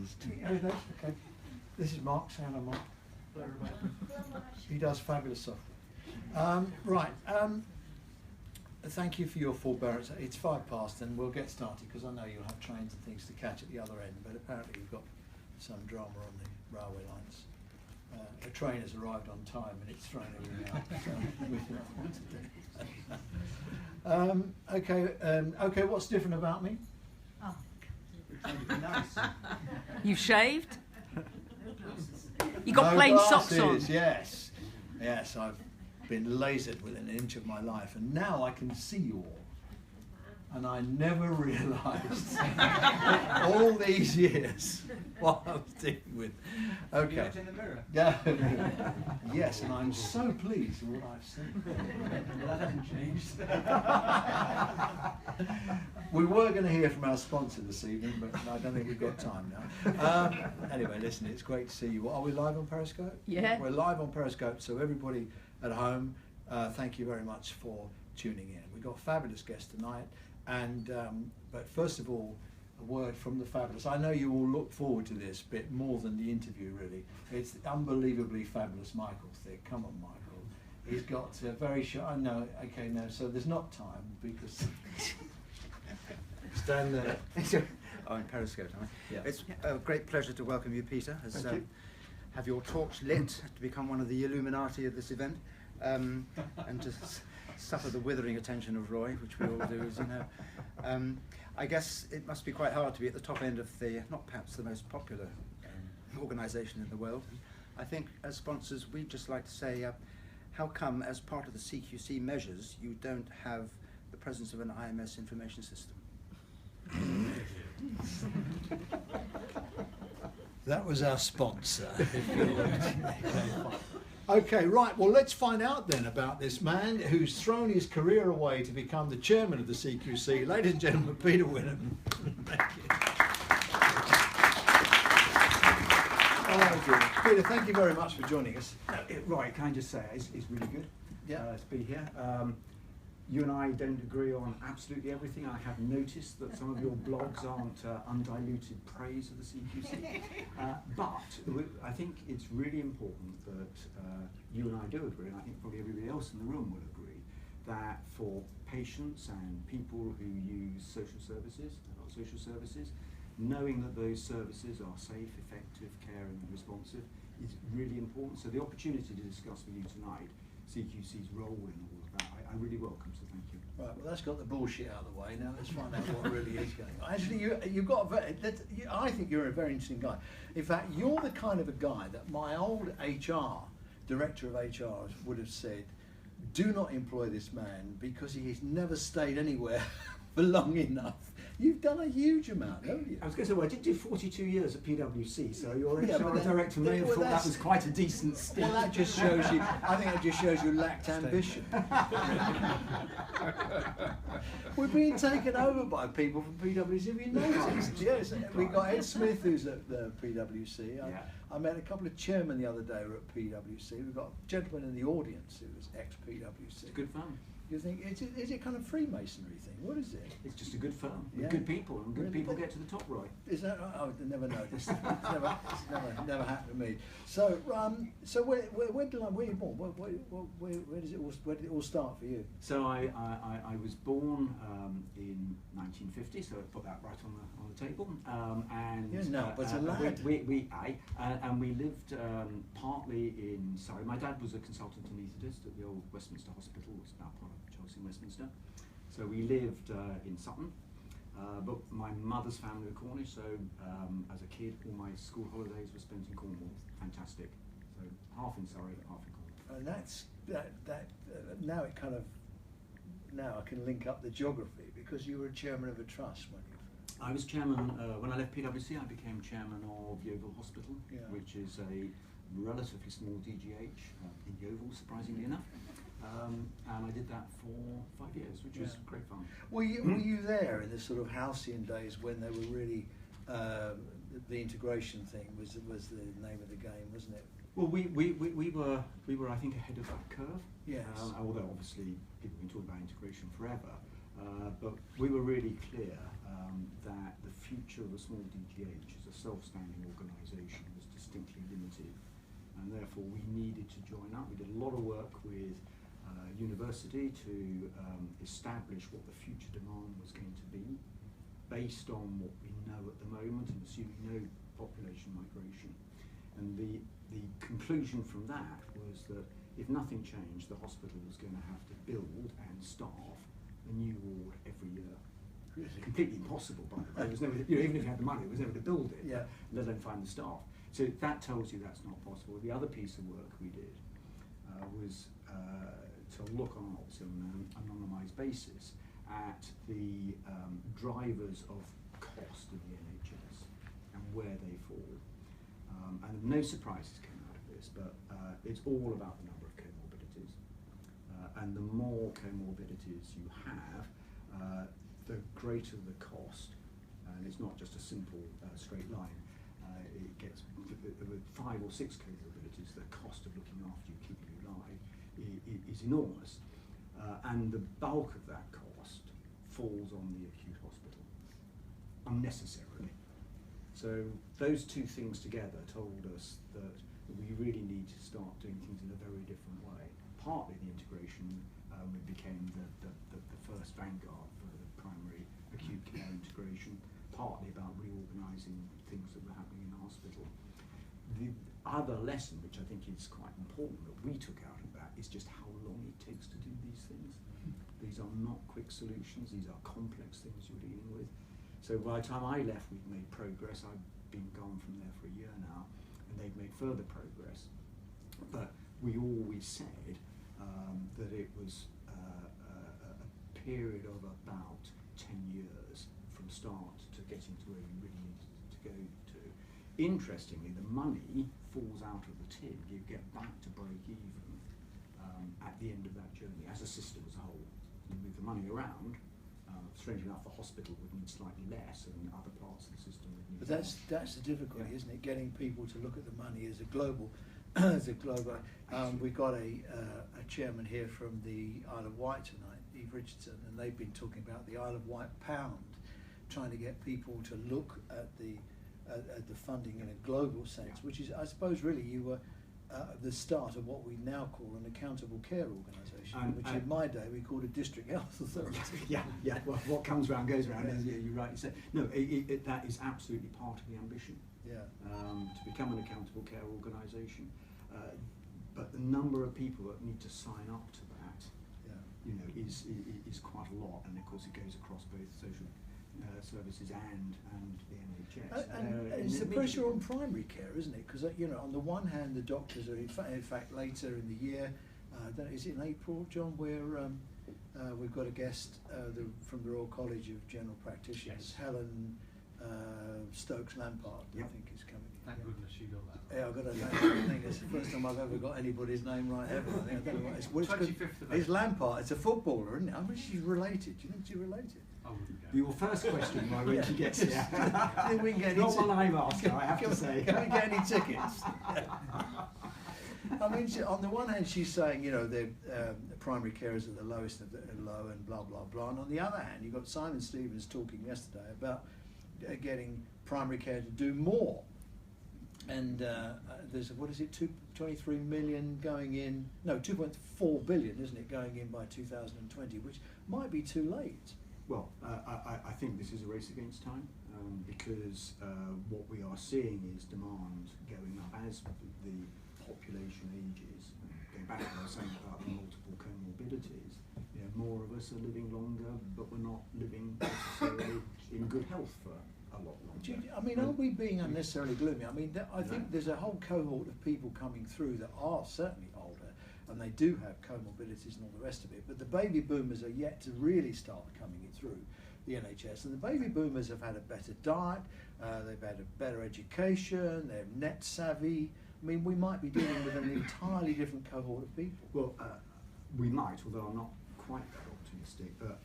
Oh, that's okay. This is Mark. Say hello, Mark. Hello, everybody. He does fabulous software. Right. Thank you for your forbearance. It's 5 past, and we'll get started because I know you'll have trains and things to catch at the other end. But apparently, you've got some drama on the railway lines. A train has arrived on time, and it's thrown everything out. So we don't know what to do. Okay. What's different about me? Oh. Nice. You've shaved? You got plain socks on? Yes. Yes, I've been lasered within an inch of my life, and now I can see you all. And I never realised all these years what I was dealing with. Okay. You looked in the mirror. Yeah. Yes, and I'm so pleased with what I've seen. Well, that hasn't changed. We were going to hear from our sponsor this evening, but I don't think we've got time now. Anyway, listen, it's great to see you. Are we live on Periscope? Yeah. We're live on Periscope, so everybody at home, thank you very much for tuning in. We've got a fabulous guest tonight, and but first of all, a word from the fabulous. I know you all look forward to this bit more than the interview, really. It's the unbelievably fabulous Michael Thick. Come on, Michael. He's got a very short. I know. Okay, no. So there's not time because stand there. Oh, in Periscope, am I? Yeah. It's a great pleasure to welcome you, Peter. Thank you. Have your torch lit to become one of the Illuminati of this event, and to suffer the withering attention of Roy, which we all do, as you know. I guess it must be quite hard to be at the top end of the, not perhaps the most popular organisation in the world. I think as sponsors, we'd just like to say, how come as part of the CQC measures, you don't have the presence of an IMS information system? That was our sponsor. Okay, right. Well, let's find out then about this man who's thrown his career away to become the chairman of the CQC. Ladies and gentlemen, Peter Wyman. Thank you. Peter, thank you very much for joining us. Right, can I just say it's really good to be here. You and I don't agree on absolutely everything. I have noticed that some of your blogs aren't undiluted praise of the CQC. But I think it's really important that you and I do agree, and I think probably everybody else in the room will agree, that for patients and people who use social services, knowing that those services are safe, effective, caring and responsive is really important. So the opportunity to discuss with you tonight CQC's role in all of that, I really welcome, so thank you. Right, well that's got the bullshit out of the way. Now let's find out what really is going on. Actually, you've got I think you're a very interesting guy. In fact, you're the kind of a guy that my old director of HR would have said, do not employ this man because he has never stayed anywhere for long enough. You've done a huge amount, haven't you? I was going to say, well, I did do 42 years at PwC, so your Yeah, HR director may have thought that was quite a decent stint. Well, that just shows you, I think it just shows you lacked ambition. We're being taken over by people from PwC, have you noticed? Yes, we've got Ed Smith, who's at the PwC. I met a couple of chairmen the other day who were at PwC. We've got a gentleman in the audience who was ex-PwC. It's good fun. You think, is it kind of Freemasonry thing? What is it? It's just a good firm with Yeah. good people, and good Really? people get to the top, right? Is that right? Oh, I never noticed. It's never happened to me. So, where were you born? Where did it all start for you? So I was born in 1950, so I put that right on the table. And You're no, but a lad. And we lived partly in Surrey. My dad was a consultant anaesthetist at the old Westminster Hospital, which is now part of Chelsea and Westminster. So we lived in Sutton, but my mother's family were Cornish, so as a kid all my school holidays were spent in Cornwall. Fantastic. So half in Surrey, half in Cornwall. And that's now it kind of, now I can link up the geography because you were chairman of a trust, weren't you? I was chairman, when I left PwC I became chairman of Yeovil Hospital, which is a relatively small DGH in Yeovil, surprisingly enough. And I did that for 5 years, which was great fun. Were you there in the sort of halcyon days when they were really, the integration thing was the name of the game, wasn't it? Well, we were I think ahead of that curve. Yes. Although obviously people can talk about integration forever, but we were really clear that the future of a small DGH is a self-standing organisation was distinctly limited, and therefore we needed to join up. We did a lot of work with university to establish what the future demand was going to be, based on what we know at the moment and assuming no population migration. And the conclusion from that was that if nothing changed, the hospital was going to have to build and staff a new ward every year. Really? Completely impossible, by the way. It was never, even if you had the money, it was never to build it, let alone find the staff. So that tells you that's not possible. The other piece of work we did was to look on an anonymised basis at the drivers of cost of the NHS and where they fall. And no surprises came out of this, but it's all about the number of comorbidities. And the more comorbidities you have, the greater the cost. And it's not just a simple straight line. It gets, with 5 or 6 comorbidities, the cost of looking after you, keeping you alive, is enormous. And the bulk of that cost falls on the acute hospital, unnecessarily. So those two things together told us that we really need to start doing things in a very different way. Partly the integration, we became the first vanguard for the primary acute care integration, partly about reorganising things that were happening in the hospital. The other lesson, which I think is quite important that we took out of that, is just how long it takes to do these things. These are not quick solutions, these are complex things you're dealing with. So by the time I left, we'd made progress. I've been gone from there for a year now, and they've made further progress. But we always said that it was a period of about 10 years from start to getting to where we really needed to go to. Interestingly, the money falls out of the tin. You get back to break even at the end of that journey as a system as a whole. You move the money around. Strangely enough, the hospital would need slightly less, and other parts of the system would need. But that's the difficulty, isn't it? Getting people to look at the money as a global, we've got a chairman here from the Isle of Wight tonight, Eve Richardson, and they've been talking about the Isle of Wight pound, trying to get people to look at the funding in a global sense, which is, I suppose, really you were the start of what we now call an accountable care organisation, which in my day we called a district health authority. Yeah. Well, what comes round goes round, as you rightly said. No, that is absolutely part of the ambition. To become an accountable care organisation. But the number of people that need to sign up to that, is quite a lot, and of course it goes across both social services and the NHS. And it's the pressure on primary care, isn't it? Because on the one hand, the doctors are in fact later in the year. Is it in April, John? Where we've got a guest from the Royal College of General Practitioners, Helen Stokes Lampard, I think is coming. Thank goodness she got that. Yeah, I've got I think it's the first time I've ever got anybody's name right ever. I don't know what it's. 25th of It's Lampard. It's a footballer, isn't it? I mean, she's related. Do you think she's related? I wouldn't go. Your first question, by when she gets here. We can get Not one I've asked, I have to say. Can we get any tickets? I mean, on the one hand, she's saying, the primary care is at the lowest of the low and blah, blah, blah. And on the other hand, you've got Simon Stevens talking yesterday about getting primary care to do more. And there's, 23 million going in, no, 2.4 billion, isn't it, going in by 2020, which might be too late. Well, I think this is a race against time, because what we are seeing is demand going up as the population ages. Going back to what I was saying about the multiple comorbidities, more of us are living longer, but we're not living necessarily in good health for a lot longer. I mean, are we being unnecessarily gloomy? I mean, I think there's a whole cohort of people coming through that are certainly older, and they do have comorbidities and all the rest of it, but the baby boomers are yet to really start coming through the NHS, and the baby boomers have had a better diet, they've had a better education, they're net savvy. I mean, we might be dealing with an entirely different cohort of people. Well, we might, although I'm not quite that optimistic, but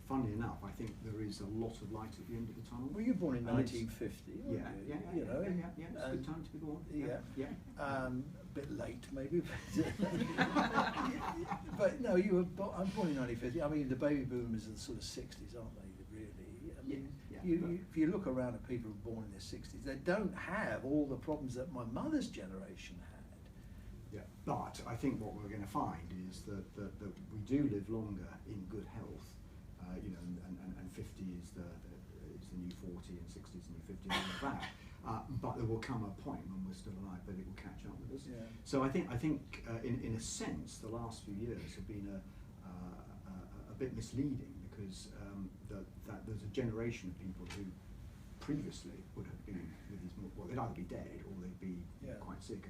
funnily enough, I think there is a lot of light at the end of the tunnel. Well, you were born in 1950. Yeah. It's a good time to be born. A bit late, maybe. But no, I'm born in 1950. I mean, the baby boomers are the sort of 60s, aren't they? Really? I mean, if you look around at people who are born in their 60s, they don't have all the problems that my mother's generation had. Yeah, but I think what we're going to find is that we do live longer in good health, you know, and 50 is the new 40, and 60 is the new 50, and all of that. But there will come a point when we're still alive that it will catch up with us. Yeah. So I think in a sense the last few years have been a bit misleading, because that there's a generation of people who previously would have been with these, well, they'd either be dead or they'd be quite sick,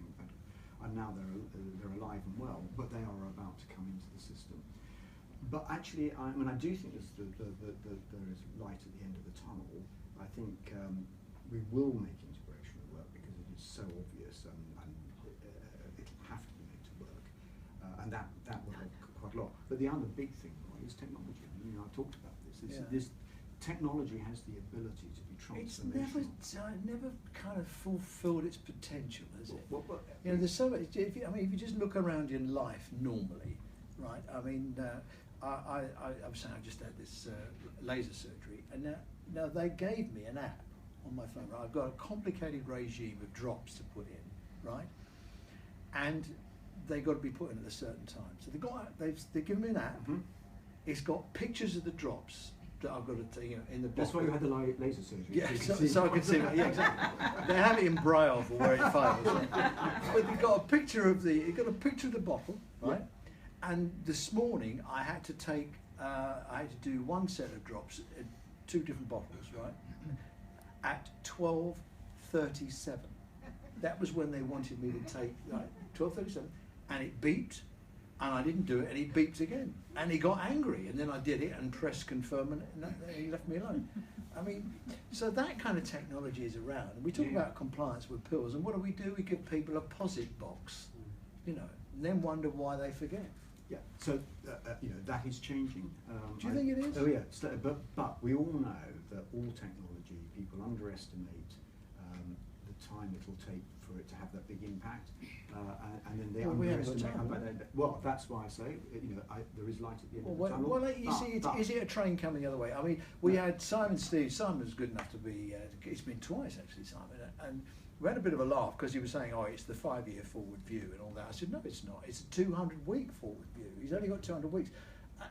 and now they're alive and well, but they are about to come into the system. But actually, I do think there is light at the end of the tunnel. I think we will make integration work, because it is so obvious, and it'll have to be made to work, and that will help quite a lot. But the other big thing, Roy, is technology. I mean, I've talked about this. This technology has the ability to be transformational. It's never kind of fulfilled its potential, has it? Well, you know, there's so much. If you just look around in life normally, right? I mean, I was saying I just had this laser surgery, and now they gave me an app on my phone. Right? I've got a complicated regime of drops to put in, right? And they got to be put in at a certain time. So they've given me an app. Mm-hmm. It's got pictures of the drops that I've got to, you know, in the box. That's why you had the laser surgery. Yeah, so I can see. Yeah, exactly. They have it in braille for where it fires. But they've got a picture of the bottle, right? Yeah. And this morning I had to do one set of drops, two different bottles, right? At 12:37. That was when they wanted me to take, right? 12:37, and it beeped. And I didn't do it, and he beeped again. And he got angry, and then I did it and pressed confirm, and he left me alone. I mean, so that kind of technology is around. And we talk about compliance with pills, and what do? We give people a POSIT box, you know, and then wonder why they forget. Yeah, so you know, that is changing. Do you think it is? Oh yeah, but we all know that all technology, people underestimate the time it'll take for it to have that big impact, and then they underestimate how bad. Well, that's why I say, you know, there is light at the end of the tunnel. Well, you see, is it a train coming the other way? I mean, we had Simon was good enough to be. It's been twice actually, Simon, and we had a bit of a laugh because he was saying, "Oh, it's the 5-year forward view and all that." I said, "No, it's not. It's a 200-week forward view. He's only got 200 weeks."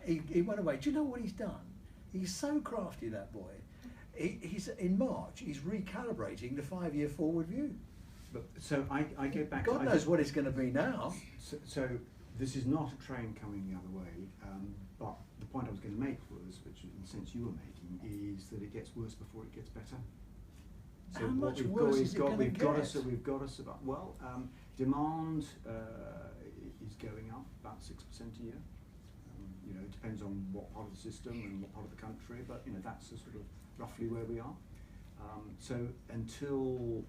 He went away. Do you know what he's done? He's so crafty, that boy. He's in March. He's recalibrating the 5-year forward view. But so I go back. God knows what it's going to be now. So this is not a train coming the other way. But the point I was going to make was, which in the sense you were making, is that it gets worse before it gets better. So How what much we've worse got is it going to get? We've got us about, well, demand is going up about 6% a year. You know, it depends on what part of the system and what part of the country, but you know, that's sort of roughly where we are. So until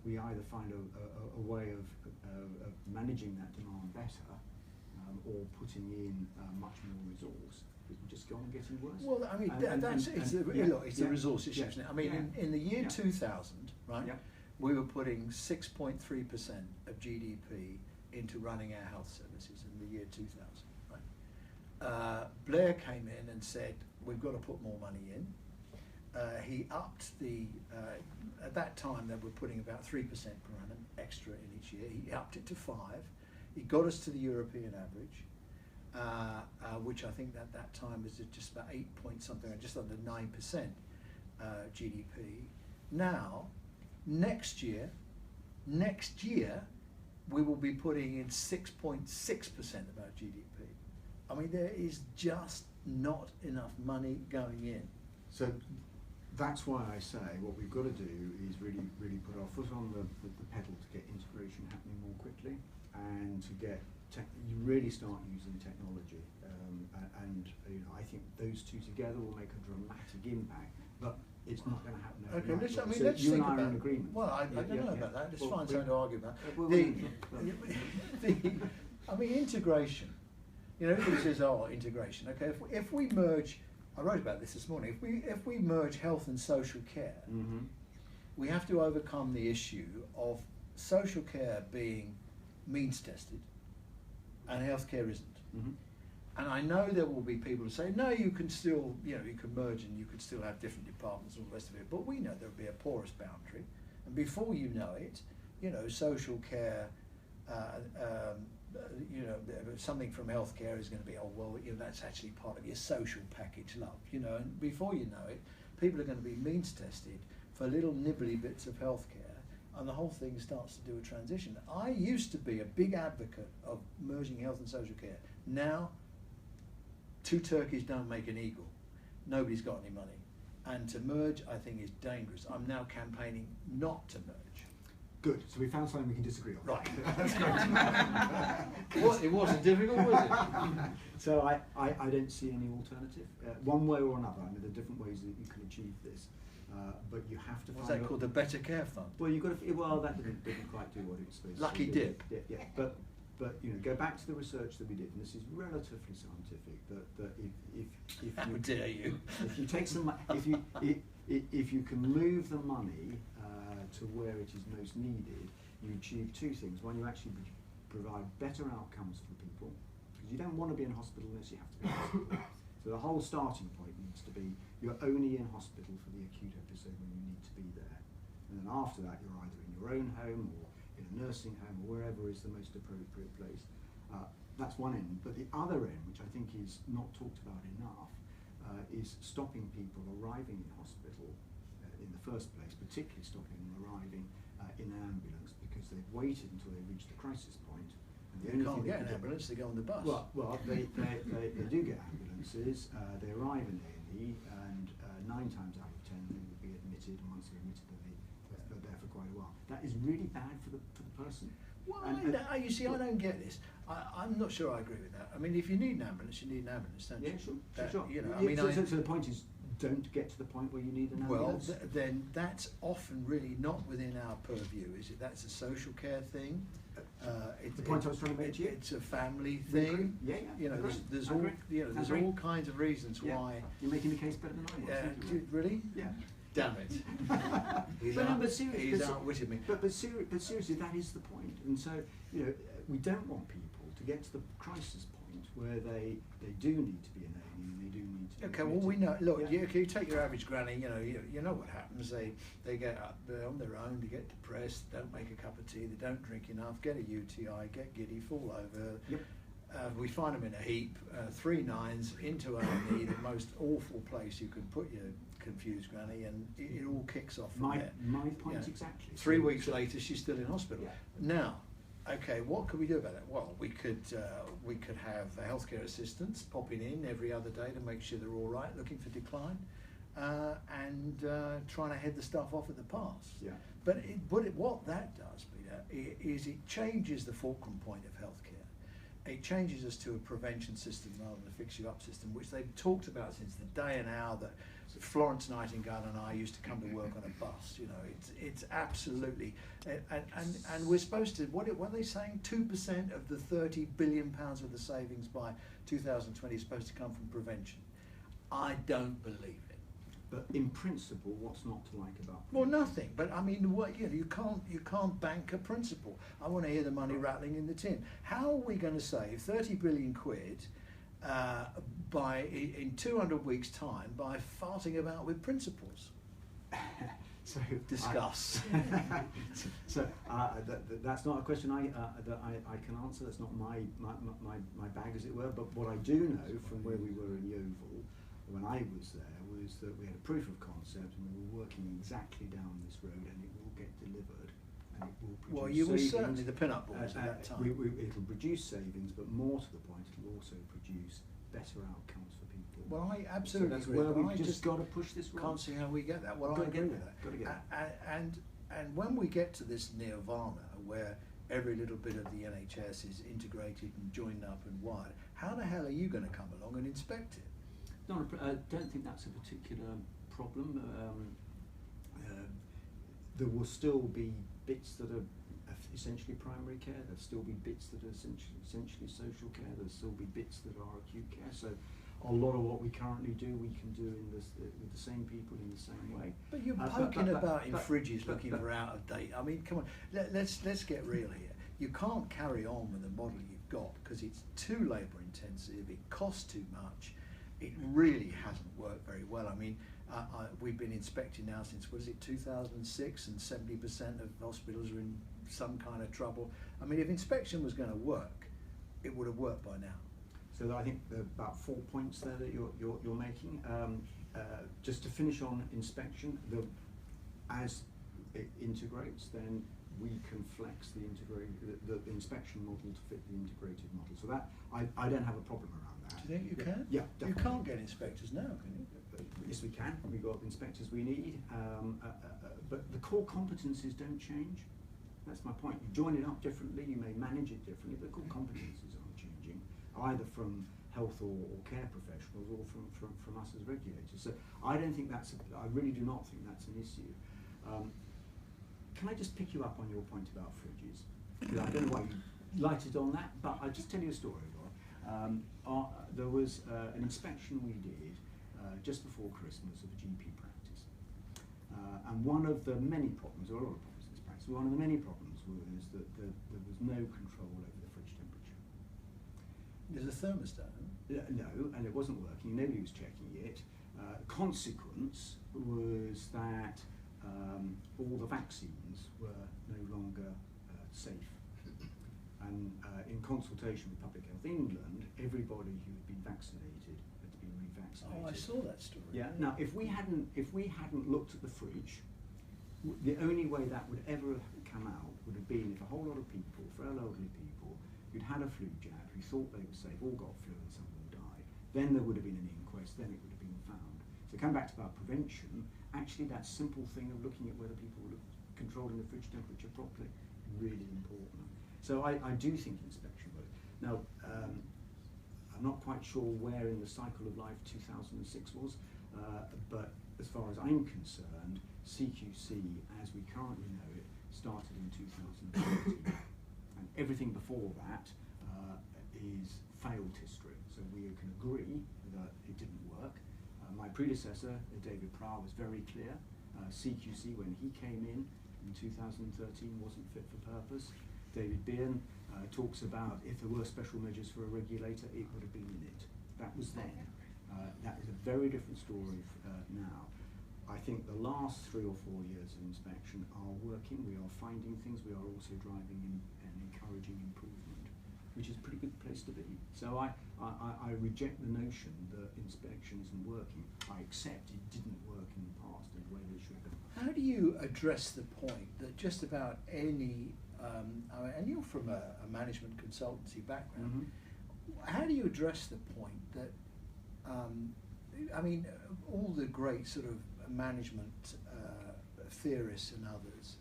we either find a way of managing that demand better, or putting in much more resource, it will just go on getting worse. Well, I mean, it's a resource issue, isn't it? I mean, in the year 2000, right, we were putting 6.3% of GDP into running our health services in the year 2000, right? Blair came in and said, we've got to put more money in. He upped at that time they were putting about 3% per annum extra in each year. He upped it to 5. He got us to the European average, which I think at that time was just about 8 point something, just under 9% GDP. Now, next year, we will be putting in 6.6% of our GDP. I mean, there is just not enough money going in. So that's why I say what we've got to do is really put our foot on the pedal to get integration happening more quickly, and to get you really start using technology. And you know, I think those two together will make a dramatic impact. But it's not going to happen overnight. Okay, let's you think and I about are in agreement. Well, I don't know about that. It's fine trying to argue about. I mean, integration. You know, everybody says, "Oh, integration." Okay, if we merge, I wrote about this morning. If we merge health and social care, we have to overcome the issue of social care being means tested, and healthcare isn't. And I know there will be people who say, no, you can still, you can merge and you could still have different departments and all the rest of it. But we know there'll be a porous boundary. And before you know it, social care, something from healthcare is going to be, that's actually part of your social package, love, and before you know it, people are going to be means tested for little nibbly bits of healthcare, and the whole thing starts to do a transition. I used to be a big advocate of merging health and social care. Now, two turkeys don't make an eagle. Nobody's got any money. And to merge, I think, is dangerous. I'm now campaigning not to merge. Good. So we found something we can disagree on. Right. That's great. It wasn't difficult, was it? So I don't see any alternative. One way or another. I mean, there are different ways that you can achieve this. But you have to What's that called? The Better Care Fund? Well, you've got to. Well, that didn't quite do what it was supposed to. Lucky dip. Yeah. But go back to the research that we did, and this is relatively scientific. That if you, How dare you? If you take some, if you can move the money to where it is most needed, you achieve two things. One, you actually provide better outcomes for people, because you don't want to be in hospital unless you have to be in hospital. So the whole starting point needs to be you're only in hospital for the acute episode when you need to be there. And then after that, you're either in your own home or in a nursing home or wherever is the most appropriate place. That's one end. But the other end, which I think is not talked about enough, is stopping people arriving in hospital in the first place, particularly stopping them arriving in an ambulance, because they've waited until they reach the crisis point. And You can't get an ambulance, they go on the bus. Well, they do get ambulances. They arrive in A&E, and 9 times out of 10 they will be admitted, and once they're admitted, they're there for quite a while. That is really bad for the person. Well, you see, I don't get this. I'm not sure I agree with that. I mean, if you need an ambulance, you need an ambulance, don't you? Yeah, sure. So the point is, don't get to the point where you need an ambulance. Well, then that's often really not within our purview, is it? That's a social care thing. The point I was trying to make to you. It's a family thing. Yeah. There's all kinds of reasons why. You're making the case better than I was. Really? Yeah. Damn it. He's outwitted me. But seriously, that is the point. And so, we don't want people to get to the crisis point where they do need to be in A&E and they do need to be Okay, well, we know. Look, you take your average granny. You know what happens. They get up there on their own. They get depressed. Don't make a cup of tea. They don't drink enough. Get a UTI. Get giddy. Fall over. Yep. We find them in a heap. 3 9s into A&E, the most awful place you can put your confused granny, and it all kicks off from there. My point exactly. 3 weeks later, she's still in hospital. Yeah. Now, okay, what could we do about that? Well, we could have healthcare assistants popping in every other day to make sure they're all right, looking for decline, and trying to head the stuff off at the pass. Yeah. But what that does, Peter, is it changes the fulcrum point of healthcare. It changes us to a prevention system rather than a fix-you-up system, which they've talked about since the day and hour that Florence Nightingale and I used to come to work on a bus. It's absolutely, and we're supposed to. What are they saying? 2% of the £30 billion of the savings by 2020 is supposed to come from prevention. I don't believe it. But in principle, what's not to like about it? Well, nothing. But I mean, you can't bank a principle. I want to hear the money rattling in the tin. How are we going to save 30 billion quid in 200 weeks' time by farting about with principles? So discuss. That's not a question that I can answer. That's not my bag, as it were. But what I do know from where we were in Yeovil when I was there was that we had a proof of concept, and we were working exactly down this road, and it will get delivered, and it will produce. Well, you were savings. certainly the pin-up boys at that time. It'll produce savings, but more to the point, it'll also produce better outcomes for people. Well, I absolutely so that's agree. where But we've I just got to push this. Can't see how we get that. Well, Got I to get get that. Got to get that. And when we get to this nirvana where every little bit of the NHS is integrated and joined up and wired, how the hell are you going to come along and inspect it? I don't think that's a particular problem. There will still be bits that are essentially primary care. There'll still be bits that are essentially social care. There'll still be bits that are acute care. So a lot of what we currently do, we can do with the same people in the same way. But you're poking about in fridges looking for out of date. I mean, come on, let's get real here. You can't carry on with the model you've got, because it's too labour intensive, it costs too much, it really hasn't worked very well. I mean, we've been inspecting now since, what is it, 2006, and 70% of hospitals are in some kind of trouble. I mean, if inspection was going to work, it would have worked by now. So I think there are about 4 points there that you're making. Just to finish on inspection, as it integrates, then we can flex the inspection model to fit the integrated model. So that I don't have a problem around that. Do you think you can? Yeah, definitely. You can't get inspectors now, can you? Yes, we can. We've got the inspectors we need, but the core competencies don't change. That's my point. You join it up differently, you may manage it differently, but the core competencies aren't changing, either from health or care professionals or from us as regulators. So I don't think I really do not think that's an issue. Can I just pick you up on your point about fridges? I don't know why you lighted on that, but I'll just tell you a story, Roy. There was an inspection we did just before Christmas of a GP practice. And one of the many problems, there are a lot of problems in this practice, one of the many problems was that there was no control over the fridge temperature. There's a thermostat. No, and it wasn't working, nobody was checking it. Consequence was that all the vaccines were no longer safe. And in consultation with Public Health England, everybody who had been vaccinated had to be revaccinated. Oh, I saw that story. Yeah. Now, if we hadn't looked at the fridge, the only way that would ever have come out would have been if a whole lot of people, frail elderly people, who'd had a flu jab, who thought they were safe, all got flu and some of them died. Then there would have been an inquest. Then it would have been found. So come back to our prevention. Actually, that simple thing of looking at whether people were controlling the fridge temperature properly, really important. So I do think inspection works. Now, I'm not quite sure where in the cycle of life 2006 was, but as far as I'm concerned, CQC, as we currently know it, started in 2013. And everything before that is failed history. So we can agree that it didn't work. My predecessor, David Pryor, was very clear. CQC, when he came in 2013, wasn't fit for purpose. David Bean talks about if there were special measures for a regulator, it would have been in it. That was then. That is a very different story now. I think the last 3 or 4 years of inspection are working. We are finding things. We are also driving in and encouraging improvement, which is a pretty good place to be. So I reject the notion that inspection isn't working. I accept it didn't work in the past in the way that it should have done. How do you address the point that just about any, and you're from a management consultancy background, how do you address the point that, I mean, all the great sort of management theorists and others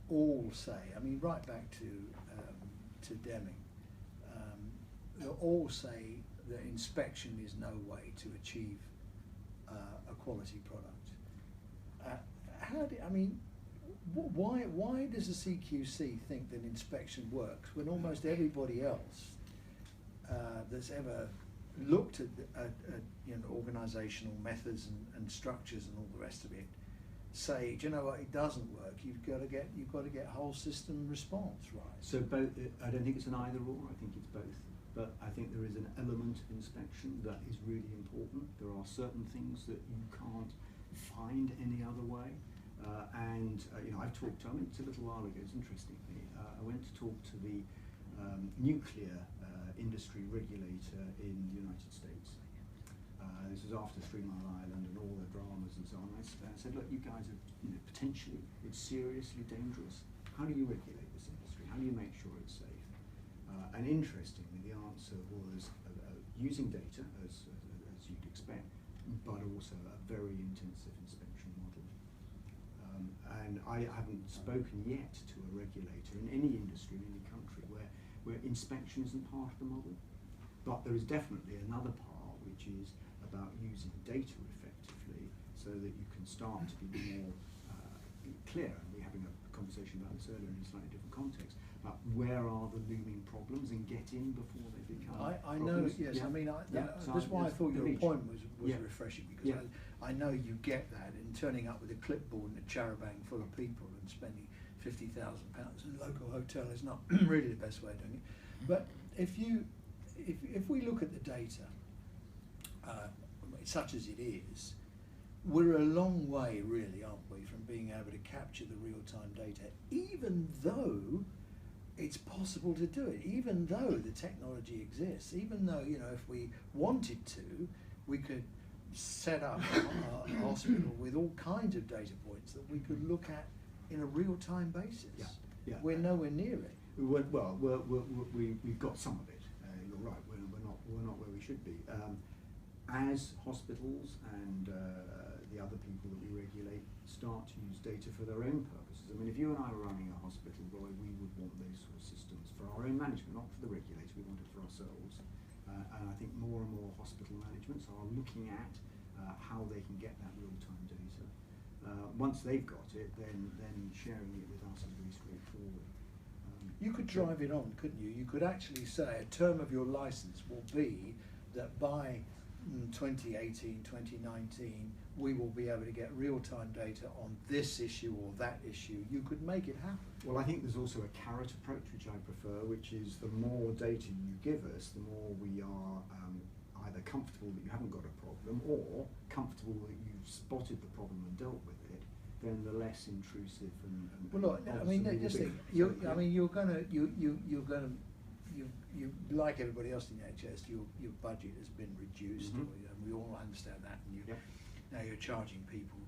all say, I mean, right back to Deming, they all say that inspection is no way to achieve a quality product. Why does the CQC think that inspection works when almost everybody else that's ever looked at organisational methods and structures and all the rest of it say, do you know what, it doesn't work. You've got to get whole system response right. So both. I don't think it's an either or. I think it's both. But I think there is an element of inspection that is really important. There are certain things that you can't find any other way. I've talked. I went a little while ago. It's interestingly, I went to talk to the nuclear industry regulator in the United States. This was after 3 Mile Island and all the dramas and so on. I said, look, you guys are potentially, it's seriously dangerous. How do you regulate this industry? How do you make sure it's safe? And interestingly, the answer was using data, as you'd expect, but also a very intensive inspection model. And I haven't spoken yet to a regulator in any industry, in any country, where inspection isn't part of the model. But there is definitely another part, which is about using data effectively so that you can start to be more clear. And we're having a conversation about this earlier in a slightly different context, about where are the looming problems and get in before they become I know, problems. yes, Yeah. I mean, Yeah. that's why I thought your point was Yeah. refreshing, because Yeah. I know you get that in turning up with a clipboard and a charabanc full of people and spending £50,000 in a local hotel is not really the best way of doing it. But if we look at the data, such as it is, we're a long way, really, aren't we, from being able to capture the real-time data, even though it's possible to do it, even though the technology exists, even though, you know, if we wanted to, we could set up a hospital with all kinds of data points that we could look at in a real-time basis. Yeah, yeah. We're nowhere near it. We've got some of it. You're right. We're not where we should be. As hospitals and the other people that we regulate start to use data for their own purposes. I mean, if you and I were running a hospital, Roy, we would want those sort of systems for our own management, not for the regulator. We want it for ourselves. And I think more and more hospital managements are looking at how they can get that real-time data. Once they've got it, then sharing it with us is really straightforward. You could drive it on, couldn't you? You could actually say a term of your license will be that by 2018, 2019, we will be able to get real-time data on this issue or that issue. You could make it happen. Well, I think there's also a carrot approach, which I prefer, which is the more data you give us, the more we are either comfortable that you haven't got a problem or comfortable that you've spotted the problem and dealt with it, then the less intrusive and well, look, I mean, just think, I mean, you're gonna, you like everybody else in the NHS, your budget has been reduced, Mm-hmm. and we all understand that, and now you're charging people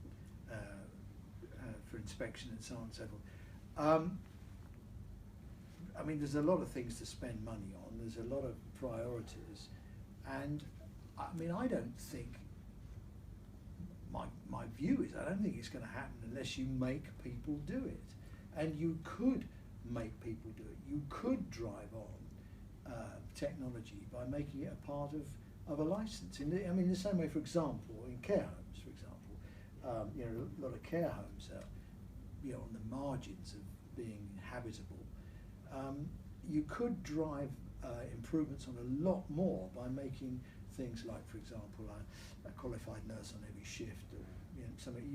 for inspection and so on and so forth. I mean, there's a lot of things to spend money on. There's a lot of priorities, and I mean, I don't think. My view is I don't think it's going to happen unless you make people do it, and you could make people do it. You could drive on technology by making it a part of a license. I mean, the same way, for example, in care homes, for example, you know, a lot of care homes are, you know, on the margins of being habitable. You could drive improvements on a lot more by making things like, for example, a qualified nurse on every shift, or you know, something.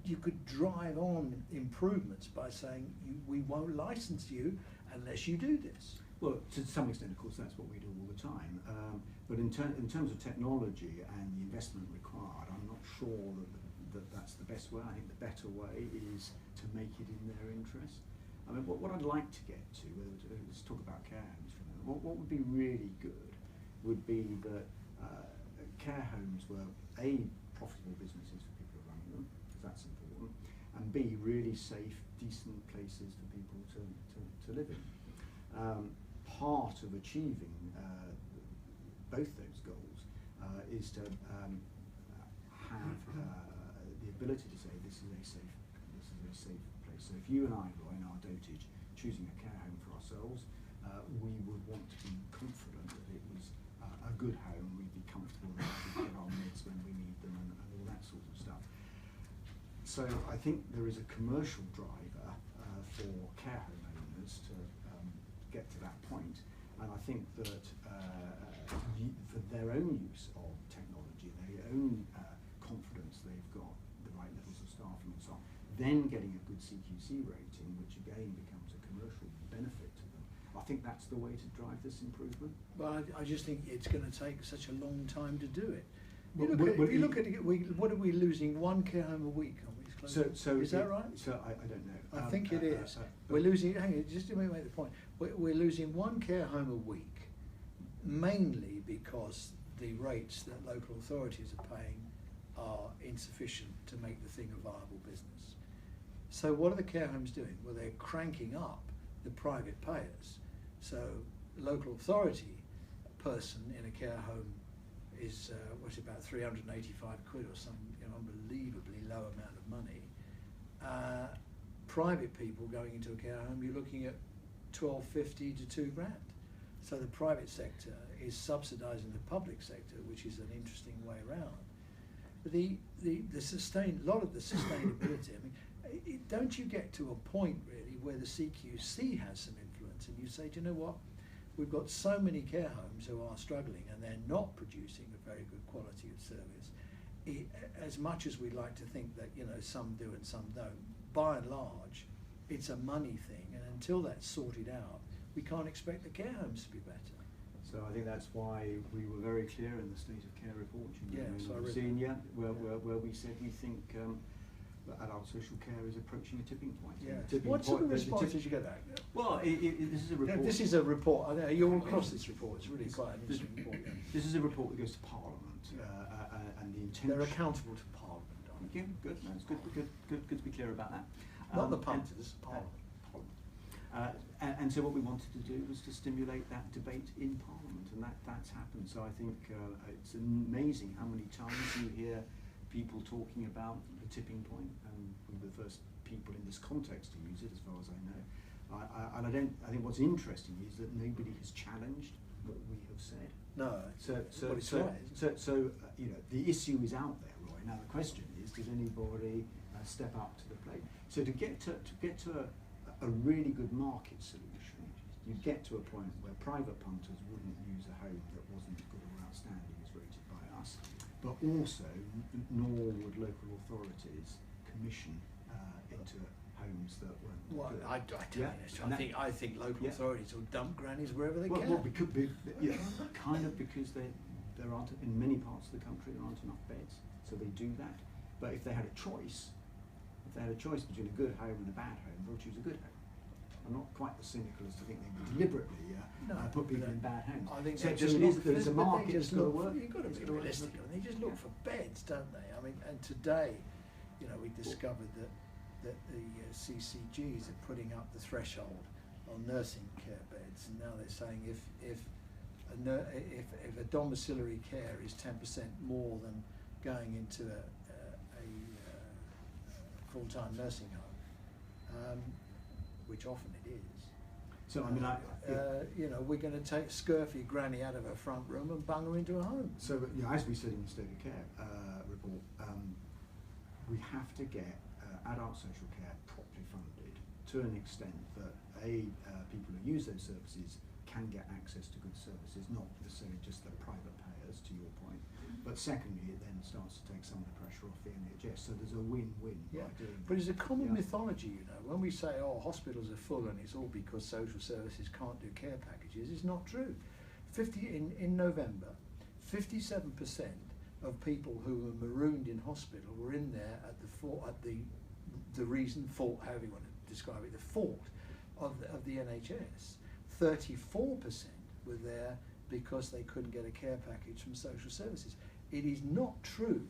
You could drive on improvements by saying we won't license you unless you do this. Well, to some extent, of course, that's what we do all the time. But in terms of technology and the investment required, I'm not sure that that's the best way. I think the better way is to make it in their interest. I mean, what I'd like to get to, let's talk about care homes for a minute. What would be really good would be that care homes were A, profitable businesses for people who are running them, because that's important, and B, really safe, decent places for people to live in. Part of achieving both those goals is to have the ability to say this is a safe place. So if you and I, Roy, in our dotage, choosing a care home for ourselves, we would want to be confident that it was a good home. We'd be comfortable that we get our meds when we need them and all that sort of stuff. So I think there is a commercial driver for care home owners to get to that point, and I think that for their own use of technology, their own confidence they've got the right levels of staffing and so on, then getting a good CQC rating, which again becomes a commercial benefit to them. I think that's the way to drive this improvement. Well, I just think it's going to take such a long time to do it. Well, If you look at it, what are we losing? One care home a week, are we? Is that right? So I don't know. I think it is. We're losing, hang on, just to make the point, we're losing one care home a week, mainly because the rates that local authorities are paying are insufficient to make the thing a viable business. So what are the care homes doing? Well, they're cranking up the private payers. So local authority person in a care home is about 385 quid or some unbelievably low amount of money. Private people going into a care home, you're looking at $1,250 to $2,000. So the private sector is subsidising the public sector, which is an interesting way around. But a lot of the sustainability. I mean, don't you get to a point really where the CQC has some influence, and you say, do you know what? We've got so many care homes who are struggling, and they're not producing a very good quality of service. As much as we like to think that some do and some don't, by and large, it's a money thing, and until that's sorted out, we can't expect the care homes to be better. So I think that's why we were very clear in the state of care report. So I read seen, where we said we think that adult social care is approaching a tipping point. What sort of response did you get that? Well, this is a report. This is a report. I know you're across this report. It's really quite an interesting report. This is a report that goes to Parliament, and the intention. They're accountable to Parliament, aren't Okay, good. That's good to be clear about that. Not the punters, Parliament. And so what we wanted to do was to stimulate that debate in Parliament, and that's happened. So I think it's amazing how many times you hear people talking about the tipping point, and we were the first people in this context to use it, as far as I know. I think what's interesting is that nobody has challenged what we have said. No. So the issue is out there, Roy. Now the question is, did anybody step up to the plate? So to get to a really good market solution, you get to a point where private punters wouldn't use a home that wasn't good or outstanding as rated by us, but also nor would local authorities commission into homes that weren't good. I think local authorities will dump grannies wherever they can. Well, kind of because there aren't, in many parts of the country, there aren't enough beds, so they do that. But if they had a choice, between a good home and a bad home, they'll choose a good home. I'm not quite as cynical as to think they would deliberately put people in bad homes. I think there's a market that's got to work. You've got to be realistic. They just look for beds, don't they? I mean, and today, we discovered that the CCGs are putting up the threshold on nursing care beds, and now they're saying if a domiciliary care is 10% more than going into a full-time nursing home, which often it is. So I mean, we're going to take scurfy granny out of her front room and bung her into a home. So as we said in the state of care report, we have to get adult social care properly funded to an extent that people who use those services can get access to good services, not necessarily just the private payers, to your point. But secondly, it then starts to take some of the pressure off the NHS. So there's a win-win by doing that. But it's a common mythology, when we say, hospitals are full and it's all because social services can't do care packages, it's not true. In November, 57% of people who were marooned in hospital were in there at the reason, fault, however you want to describe it, the fault of the NHS. 34% were there because they couldn't get a care package from social services. It is not true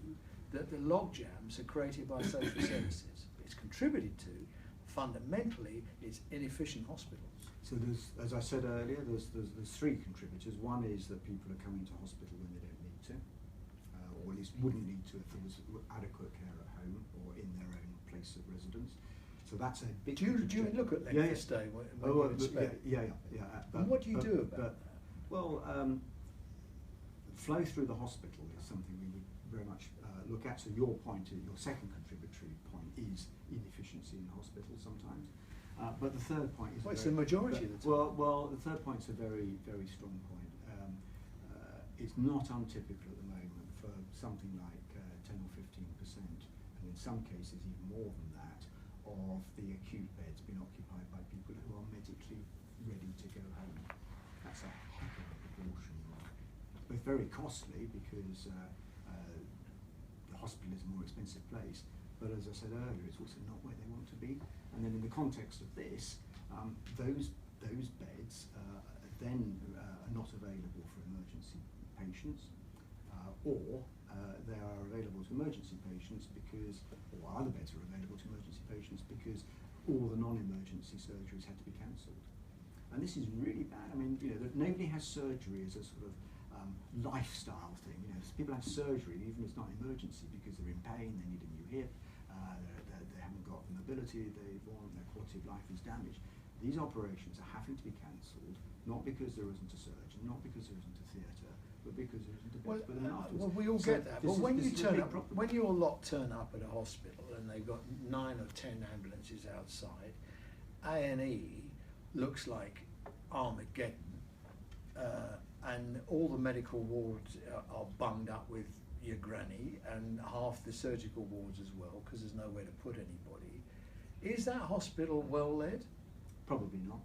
that the logjams are created by social services. It's contributed to, fundamentally, it's inefficient hospitals. So there's, as I said earlier, there's three contributors. One is that people are coming to hospital when they don't need to, or at least wouldn't need to if there was adequate care at home or in their own place of residence. So that's a big. Do you look at length of stay when you inspect? And what do you do about that? Well, flow through the hospital is something we would very much look at. So your second contributory point is inefficiency in the hospital sometimes. But the third point is. Well, it's the majority of the time. Well, the third point is a very, very strong point. It's not untypical at the moment for something like 10 or 15%, and in some cases even more than that, of the acute beds being occupied by people who are medically ready to go home. That's a heck of a proportion. Both very costly because the hospital is a more expensive place, but as I said earlier, it's also not where they want to be. And then in the context of this, those beds then are not available for emergency patients, or they are available to emergency patients because, or other beds are available to emergency patients because all the non-emergency surgeries had to be cancelled. And this is really bad. I mean, nobody has surgery as a sort of lifestyle thing. People have surgery even if it's not an emergency because they're in pain, they need a new hip, they haven't got the mobility they want, their quality of life is damaged. These operations are having to be cancelled, not because there isn't a surgeon, not because there isn't a theatre, but because there isn't a bed for them afterwards. Well, we all get that. But when your lot turn up at a hospital and they've got 9 or 10 ambulances outside, A&E looks like Armageddon, and all the medical wards are bunged up with your granny, and half the surgical wards as well, because there's nowhere to put anybody. Is that hospital well led? Probably not.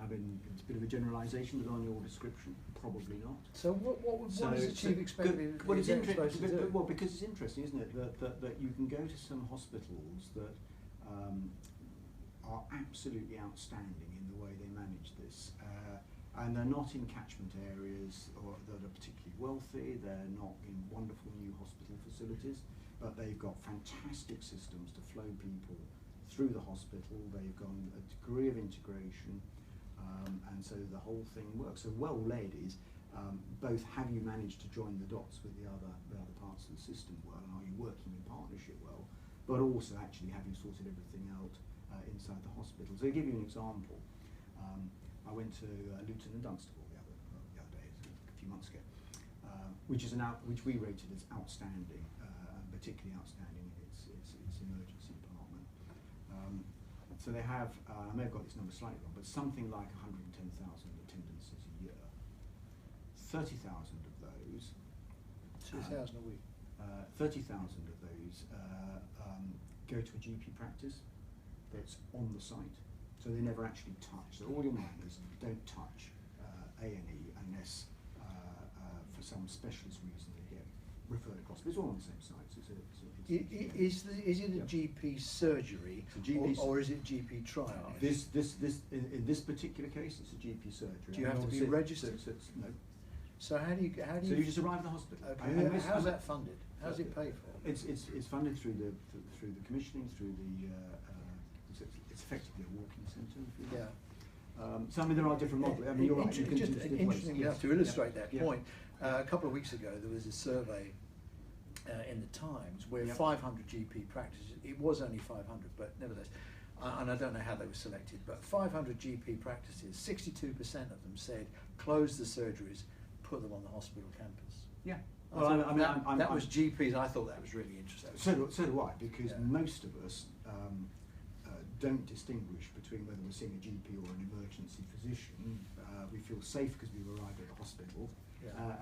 I mean, it's a bit of a generalisation, but on your description, probably not. So what is the chief expected? Well, it's interesting. Well, because it's interesting, isn't it, that you can go to some hospitals that are absolutely outstanding in the way they manage this, and they're not in catchment areas or that are particularly wealthy. They're not in wonderful new hospital facilities, but they've got fantastic systems to flow people through the hospital. They've got a degree of integration, and so the whole thing works. So well led is both have you managed to join the dots with the other parts of the system well, and are you working in partnership well, but also actually have you sorted everything out inside the hospital. So to give you an example, I went to Luton and Dunstable the other day, a few months ago, which we rated as outstanding, particularly outstanding in its emergency department. So they have, I may have got this number slightly wrong, but something like 110,000 attendances a year. 30,000 of those. 2,000 a week. 30,000 of those go to a GP practice that's on the site, so they never actually touch. So all your miners don't touch A&E unless for some specialist reason they get referred across. But it's all on the same site. So Is it a GP surgery, or is it GP trial? In this particular case, it's a GP surgery. Do you have to be registered? No. So how do you? So you just arrive at the hospital. Okay. How's that funded? How's it paid for? It's funded through the commissioning, through the. It's effectively a walking centre. Yeah. So I mean, there are different models. I mean, you're right. Just interesting enough to illustrate that point. A couple of weeks ago, there was a survey in the Times where 500 GP practices. It was only 500, but nevertheless, and I don't know how they were selected. But 500 GP practices, 62% of them said close the surgeries, put them on the hospital campus. Yeah. That was GPs. I thought that was really interesting. So do I, because most of us don't distinguish between whether we're seeing a GP or an emergency physician. We feel safe because we've arrived at the hospital,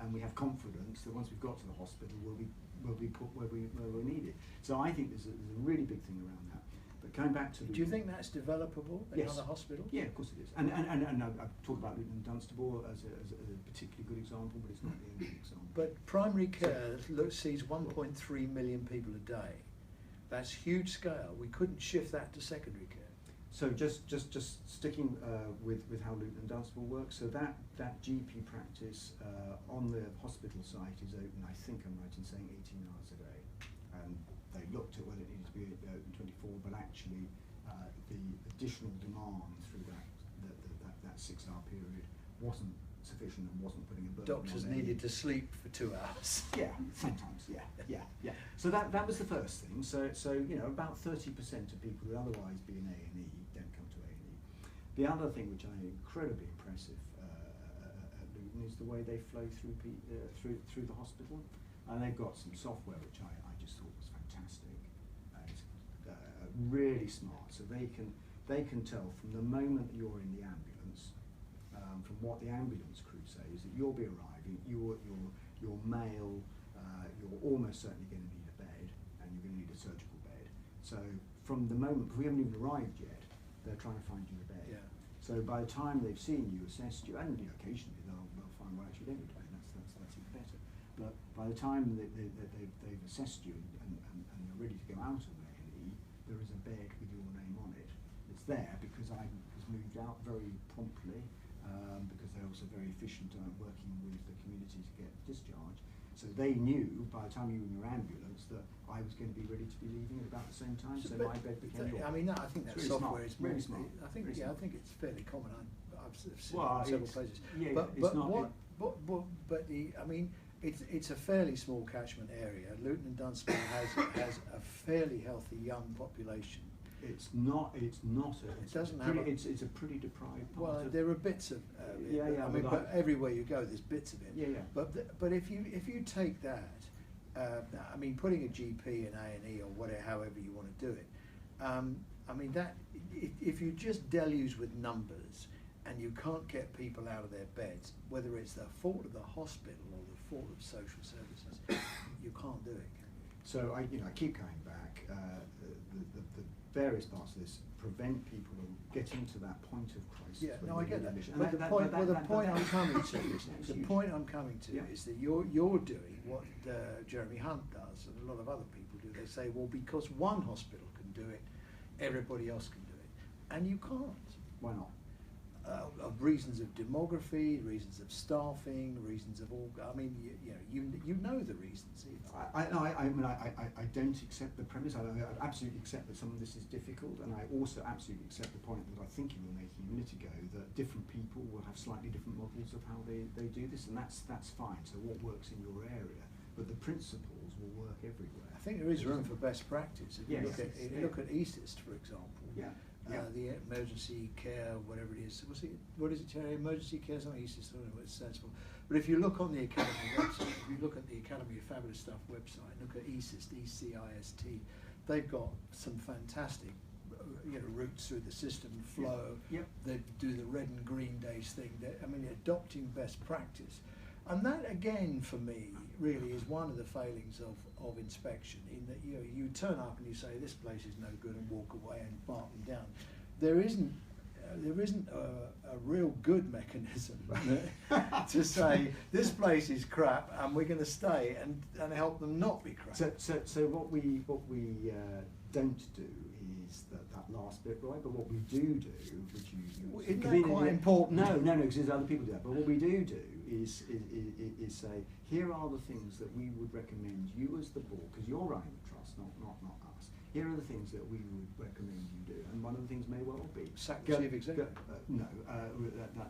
and we have confidence that once we've got to the hospital, we'll be put where we're needed. So I think there's a really big thing around that. But going back to, do you think that's developable in other hospitals? Yeah, of course it is. And I talk about Luton and Dunstable as a particularly good example, but it's not the only example. But primary care sees 1.3 million people a day. That's huge scale. We couldn't shift that to secondary care. So just sticking with how Luton and Dunstable works. So that GP practice on the hospital site is open. I think I'm right in saying 18 hours a day. And they looked at whether it needed to be open 24, but actually the additional demand through that 6-hour period wasn't sufficient and wasn't putting a burden. Doctors needed to sleep for 2 hours. Yeah, sometimes. Yeah. So that was the first thing. So about 30% of people who would otherwise be in A&E don't come to A&E. The other thing which I find incredibly impressive at Luton is the way they flow through the hospital, and they've got some software which I just thought was fantastic. It's really smart, so they can tell from the moment that you're in the ambulance, from what the ambulance crew say is that you'll be arriving, you're male, you're almost certainly going to need a bed, and you're going to need a surgical bed. So from the moment, because we haven't even arrived yet, they're trying to find you a bed. Yeah. So by the time they've seen you, assessed you, and occasionally they'll find, well, actually, don't need a bed, that's even better. But by the time they've assessed you and you're ready to go out of A&E, there is a bed with your name on it. It's there because I was moved out very promptly, because they're also very efficient working with the community to get discharged. So they knew by the time you were in your ambulance that I was going to be ready to be leaving at about the same time. So my bed became yours. I mean, I think that really software is really smart. I think I think it's fairly common. I've seen it in several places. Yeah, but it's not. I mean, it's a fairly small catchment area. Luton and Dunstable has a fairly healthy young population. It's not. It doesn't have. It's a pretty deprived part. Well, there are bits of. I mean, but everywhere you go, there's bits of it. Yeah. But if you take that, I mean, putting a GP in A&E or whatever, however you want to do it, I mean that if you just deluge with numbers and you can't get people out of their beds, whether it's the fault of the hospital or the fault of social services, you can't do it. Can you? So I keep going back. various parts of this prevent people from getting to that point of crisis. Yeah, when no, I they get need that. admission. But the point I'm coming to, It's the huge. point I'm coming to Yeah. is that you're doing what Jeremy Hunt does, and a lot of other people do. They say, well, because one hospital can do it, everybody else can do it, and you can't. Why not? Of reasons of demography, reasons of staffing, reasons of all. I mean, you know the reasons. I don't accept the premise. I absolutely accept that some of this is difficult, and I also absolutely accept the point that I think you were making a minute ago, that different people will have slightly different models of how they do this, and that's fine. So what works in your area, but the principles will work everywhere. I think there is room for best practice. If you Yes. look at ESIST, for example. Yeah. The emergency care, whatever it is. What is it, Terry? Emergency care, something ESIST, I don't know what it stands for. But if you look on the Academy website, if you look at the Academy of Fabulous Stuff website, look at ESIST, ECIST, they've got some fantastic routes through the system, flow. Yep. They do the red and green days thing. Adopting best practice. And that, again, for me, really is one of the failings of inspection, in that you turn up and you say, this place is no good, and walk away and mark them down. There isn't a real good mechanism to say, this place is crap and we're going to stay and help them not be crap. So what we don't do is that last bit, right? But what we do, which isn't that quite important? No, because other people do that. But what we do is say, here are the things that we would recommend you as the board, because you're running the trust, not us. Here are the things that we would recommend you do, and one of the things may well be sack the chief executive. No,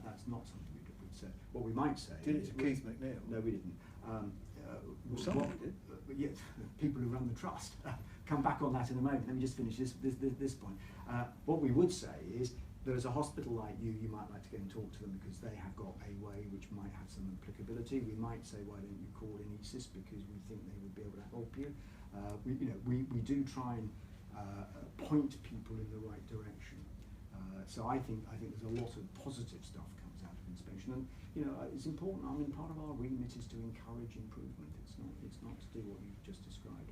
that's not something we'd say. What we might say Did it is to Keith McNeil? No, we didn't. Somebody did. Yeah, people who run the trust. Come back on that in a moment. Let me just finish this point. What we would say is, there's a hospital like you might like to go and talk to them because they have got a way which might have some applicability. We might say, why don't you call in ESIS, because we think they would be able to help you. We do try and point people in the right direction. So I think there's a lot of positive stuff comes out of inspection, and it's important. I mean, part of our remit is to encourage improvement. It's not to do what you've just described.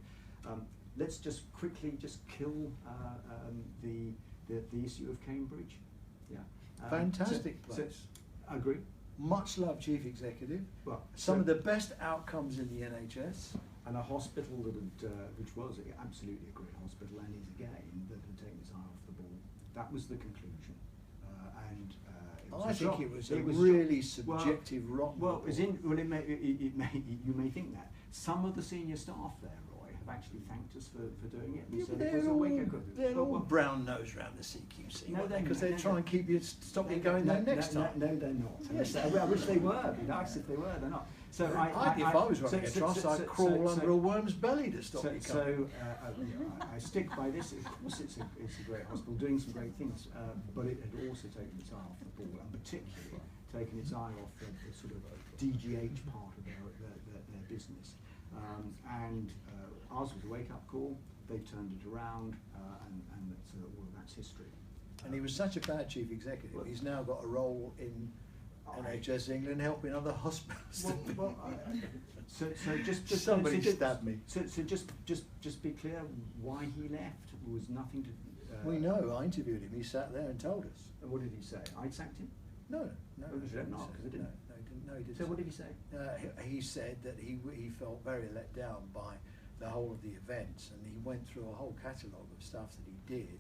Let's just quickly kill the issue of Cambridge. Yeah. Fantastic place. I agree. Much loved chief executive. Well, some of the best outcomes in the NHS. And a hospital which was absolutely a great hospital, and is again, that had taken its eye off the ball. That was the conclusion. I think it was a really subjective, rotten. Well, you may think that. Some of the senior staff there, Roy, have actually thanked us for doing it. Yeah, they're all brown nose round the CQC, because they try and keep you, stop you going there next time. No, they're not. Yes, I wish they were. It'd be nice if they were. They're not. So if I was running a trust, I'd crawl under a worm's belly to stop you coming. I stick by this. Of course, it's a great hospital doing some great things, but it had also taken its eye off the ball, and particularly taken its eye off the sort of DGH part of their business. Ours was a wake-up call. They turned it around, and that's history. And he was such a bad chief executive. He's now got a role in NHS England helping other hospitals. So just somebody stabbed me. So just be clear, why he left was nothing to. We know. I interviewed him. He sat there and told us. And what did he say? I sacked him. No, he didn't. No, he didn't. So what did he say? He said that he felt very let down by the whole of the events, and he went through a whole catalogue of stuff that he did,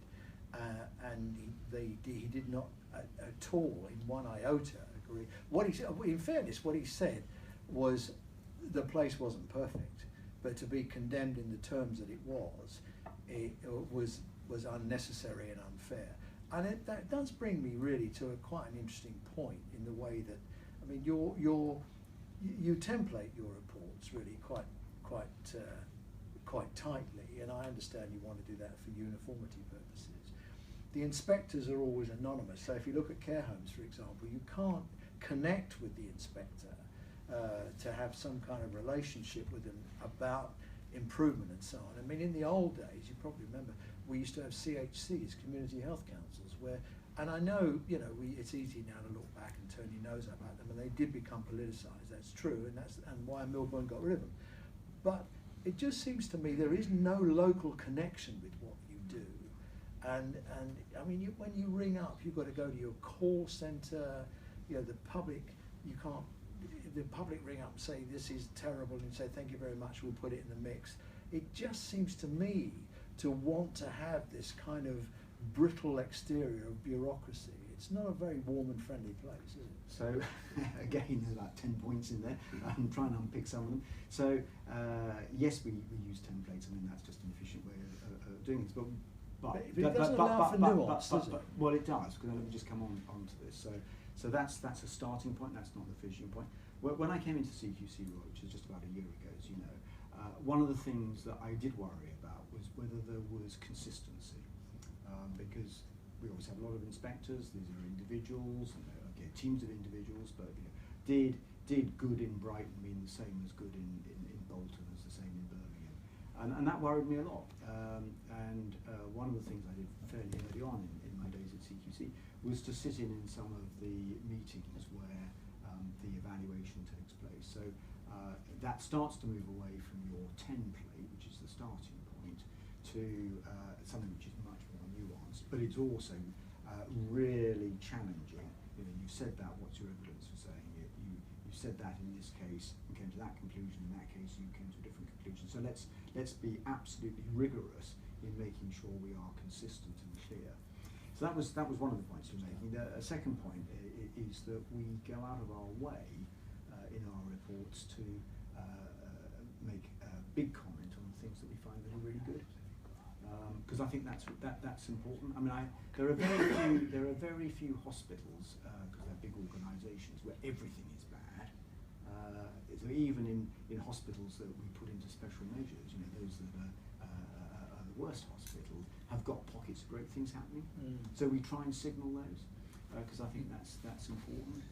and he did not at all, in one iota, agree. What he said, in fairness, what he said was the place wasn't perfect, but to be condemned in the terms that it was unnecessary and unfair. And that does bring me really to quite an interesting point in the way that, I mean, you template your reports really quite tightly, and I understand you want to do that for uniformity purposes. The inspectors are always anonymous, so if you look at care homes, for example, you can't connect with the inspector to have some kind of relationship with them about improvement and so on. I mean, in the old days, you probably remember, we used to have CHCs, community health councils, where, and I know, it's easy now to look back and turn your nose up at them, and they did become politicised, that's true, and why Milburn got rid of them. But it just seems to me there is no local connection with what you do, and I mean, when you ring up, you've got to go to your call centre. You know, the public, you can't. The public ring up and say this is terrible, and say thank you very much, we'll put it in the mix. It just seems to me to want to have this kind of brittle exterior of bureaucracy. It's not a very warm and friendly place, is it? So, again, there's about 10 points in there. I'm trying to unpick some of them. So, yes, we use templates. I mean, that's just an efficient way of doing this. But it doesn't allow for nuance, does it? Well, it does, because let me just come onto this. So that's a starting point. That's not the finishing point. When I came into CQC, Roy, which is just about a year ago, as you know, one of the things that I did worry about was whether there was consistency, because we always have a lot of inspectors. These are individuals, and again, teams of individuals. But did good in Brighton mean the same as good in Bolton as the same in Birmingham? And that worried me a lot. One of the things I did fairly early on in my days at CQC was to sit in some of the meetings where the evaluation takes place. So that starts to move away from your template, which is the starting point, to something which is much more nuanced, but it's also really challenging. You've said that, what's your evidence for saying it? You said that in this case, you came to that conclusion, in that case you came to a different conclusion. So let's be absolutely rigorous in making sure we are consistent and clear. So that was one of the points we're making. A second point is that we go out of our way in our reports to make a big comment on the things that we find that are really good, because I think that's important. I mean, there are very few hospitals, because they're big organisations, where everything is bad. So even in hospitals that we put into special measures, those that are the worst hospitals have got pockets of great things happening. So we try and signal those, because I think that's important.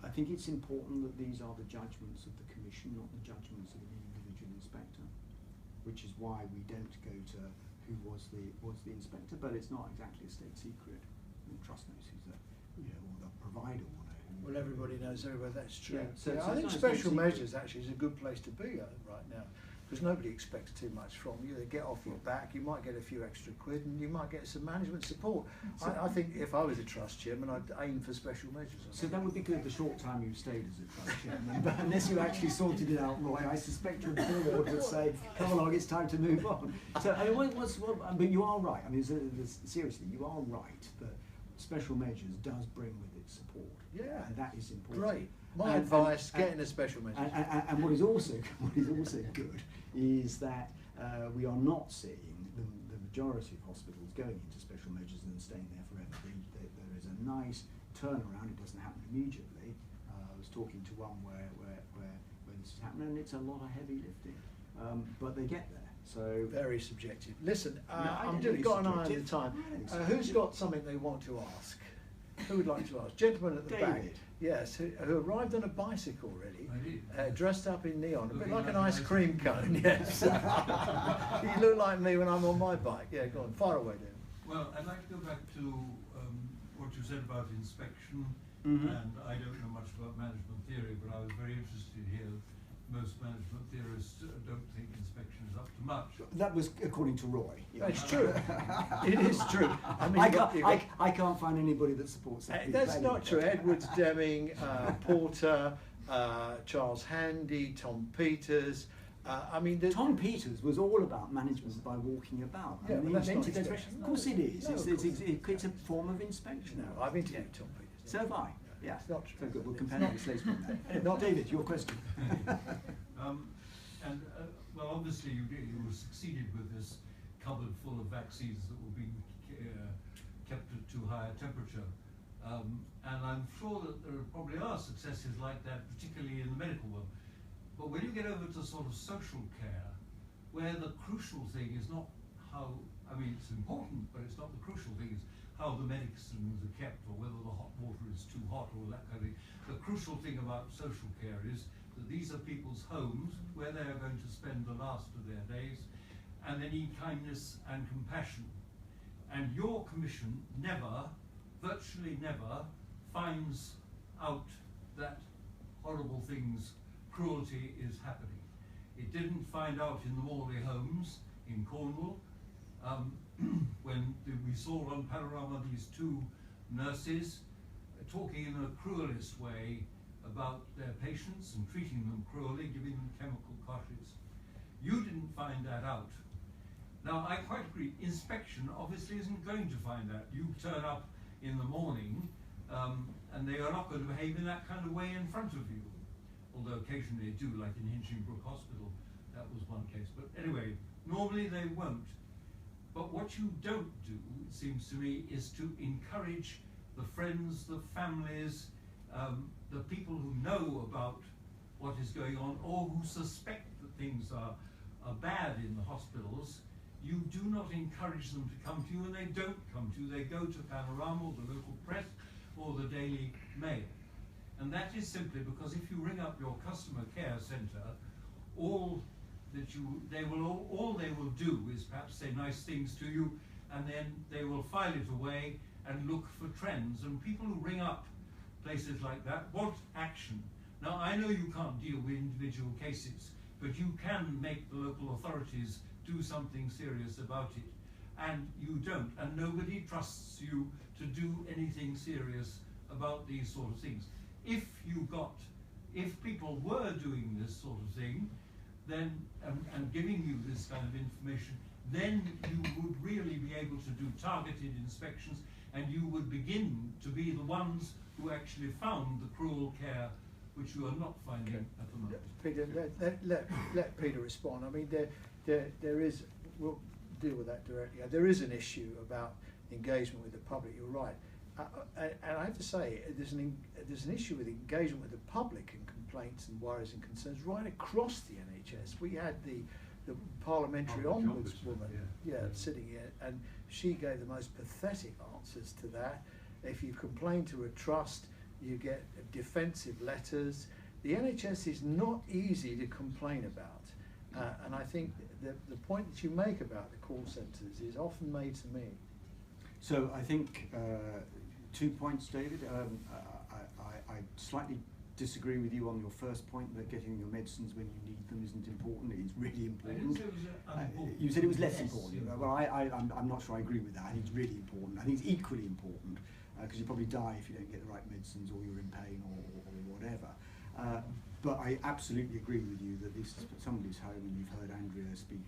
I think it's important that these are the judgments of the Commission, not the judgments of an individual inspector, which is why we don't go to who was the inspector, but it's not exactly a state secret. Trust knows who's or the provider will know. Well, everybody knows everywhere, that's true. Yeah, so I think it's special not measures actually is a good place to be right now, because nobody expects too much from you. They get off your back, you might get a few extra quid, and you might get some management support. I think if I was a trust chairman, I'd aim for special measures. So that would be good the short time you stayed as a trust chairman, but unless you actually sorted it out, Roy, I suspect your board would say, come along, it's time to move on. So, I mean, but you are right. I mean, seriously, you are right that special measures does bring with it support. Yeah, and that is important. Great. My advice: get in a special measure. And what is also good is that we are not seeing the majority of hospitals going into special measures and staying there forever. There is a nice turnaround. It doesn't happen immediately. I was talking to one where this is happening, and it's a lot of heavy lifting, but they get there. So very subjective. Listen, I'm I've got an eye on the time. Who's got something they want to ask? Who would like to ask? Gentleman at the back. Yes, who arrived on a bicycle, really, dressed up in neon, a bit like an ice cream cone. Yes. You look like me when I'm on my bike. Yeah, go on, far away, then. Well, I'd like to go back to what you said about inspection, and I don't know much about management theory, but I was very interested here. Most management theorists don't think inspection is up to much. That was according to Roy. It's true. It is true. I mean, I can't find anybody that supports that. That's not true. Edwards Deming, Porter, Charles Handy, Tom Peters. Tom Peters was all about management by walking about. Yeah, but that's not inspection. Of course it is. No, it's a form of inspection. No, I've interviewed Tom Peters. So have I. Yeah, it's not true. So good. We'll compare notes later on that. Not David, your question. Well, obviously you succeeded with this cupboard full of vaccines that were being kept at too high a temperature. And I'm sure that there probably are successes like that, particularly in the medical world. But when you get over to sort of social care, where the crucial thing is not how, I mean, it's important, but it's not the crucial thing, is how the medicines are kept, or whether the hot water is too hot, or that kind of thing. The crucial thing about social care is that these are people's homes where they are going to spend the last of their days, and they need kindness and compassion. And your commission never, virtually never, finds out that horrible things, cruelty is happening. It didn't find out in the Morley homes in Cornwall. when we saw on Panorama these two nurses talking in a cruelist way about their patients and treating them cruelly, giving them chemical crushes. You didn't find that out. Now, I quite agree, inspection obviously isn't going to find out. You turn up in the morning and they are not going to behave in that kind of way in front of you. Although occasionally they do, like in Hinchinbrook Hospital, that was one case. But anyway, normally they won't. But what you don't do, it seems to me, is to encourage the friends, the families, the people who know about what is going on or who suspect that things are bad in the hospitals. You do not encourage them to come to you, and they don't come to you. They go to Panorama or the local press or the Daily Mail. And that is simply because if you ring up your customer care centre, all they will do is perhaps say nice things to you, and then they will file it away and look for trends. And people who ring up places like that want action. Now, I know you can't deal with individual cases, but you can make the local authorities do something serious about it. And you don't, and nobody trusts you to do anything serious about these sort of things. If people were doing this sort of thing, then and giving you this kind of information, then you would really be able to do targeted inspections, and you would begin to be the ones who actually found the cruel care which you are not finding at the moment. Peter, let Peter respond. I mean, there is, we'll deal with that directly. There is an issue about engagement with the public, you're right. And I have to say, there's an issue with engagement with the public and complaints and worries and concerns right across the NHS. We had the parliamentary ombudswoman sitting here, and she gave the most pathetic answers to that. If you complain to a trust, you get defensive letters. The NHS is not easy to complain about. And I think the point that you make about the call centres is often made to me. So I think 2 points, David. I slightly disagree with you on your first point that getting your medicines when you need them isn't important. It's really important. I didn't say it was unimportant. You said it was less important. Yes. Well, I'm not sure I agree with that. I think it's really important. I think it's equally important because you probably die if you don't get the right medicines or you're in pain or whatever. But I absolutely agree with you that this is somebody's home, and you've heard Andrea speak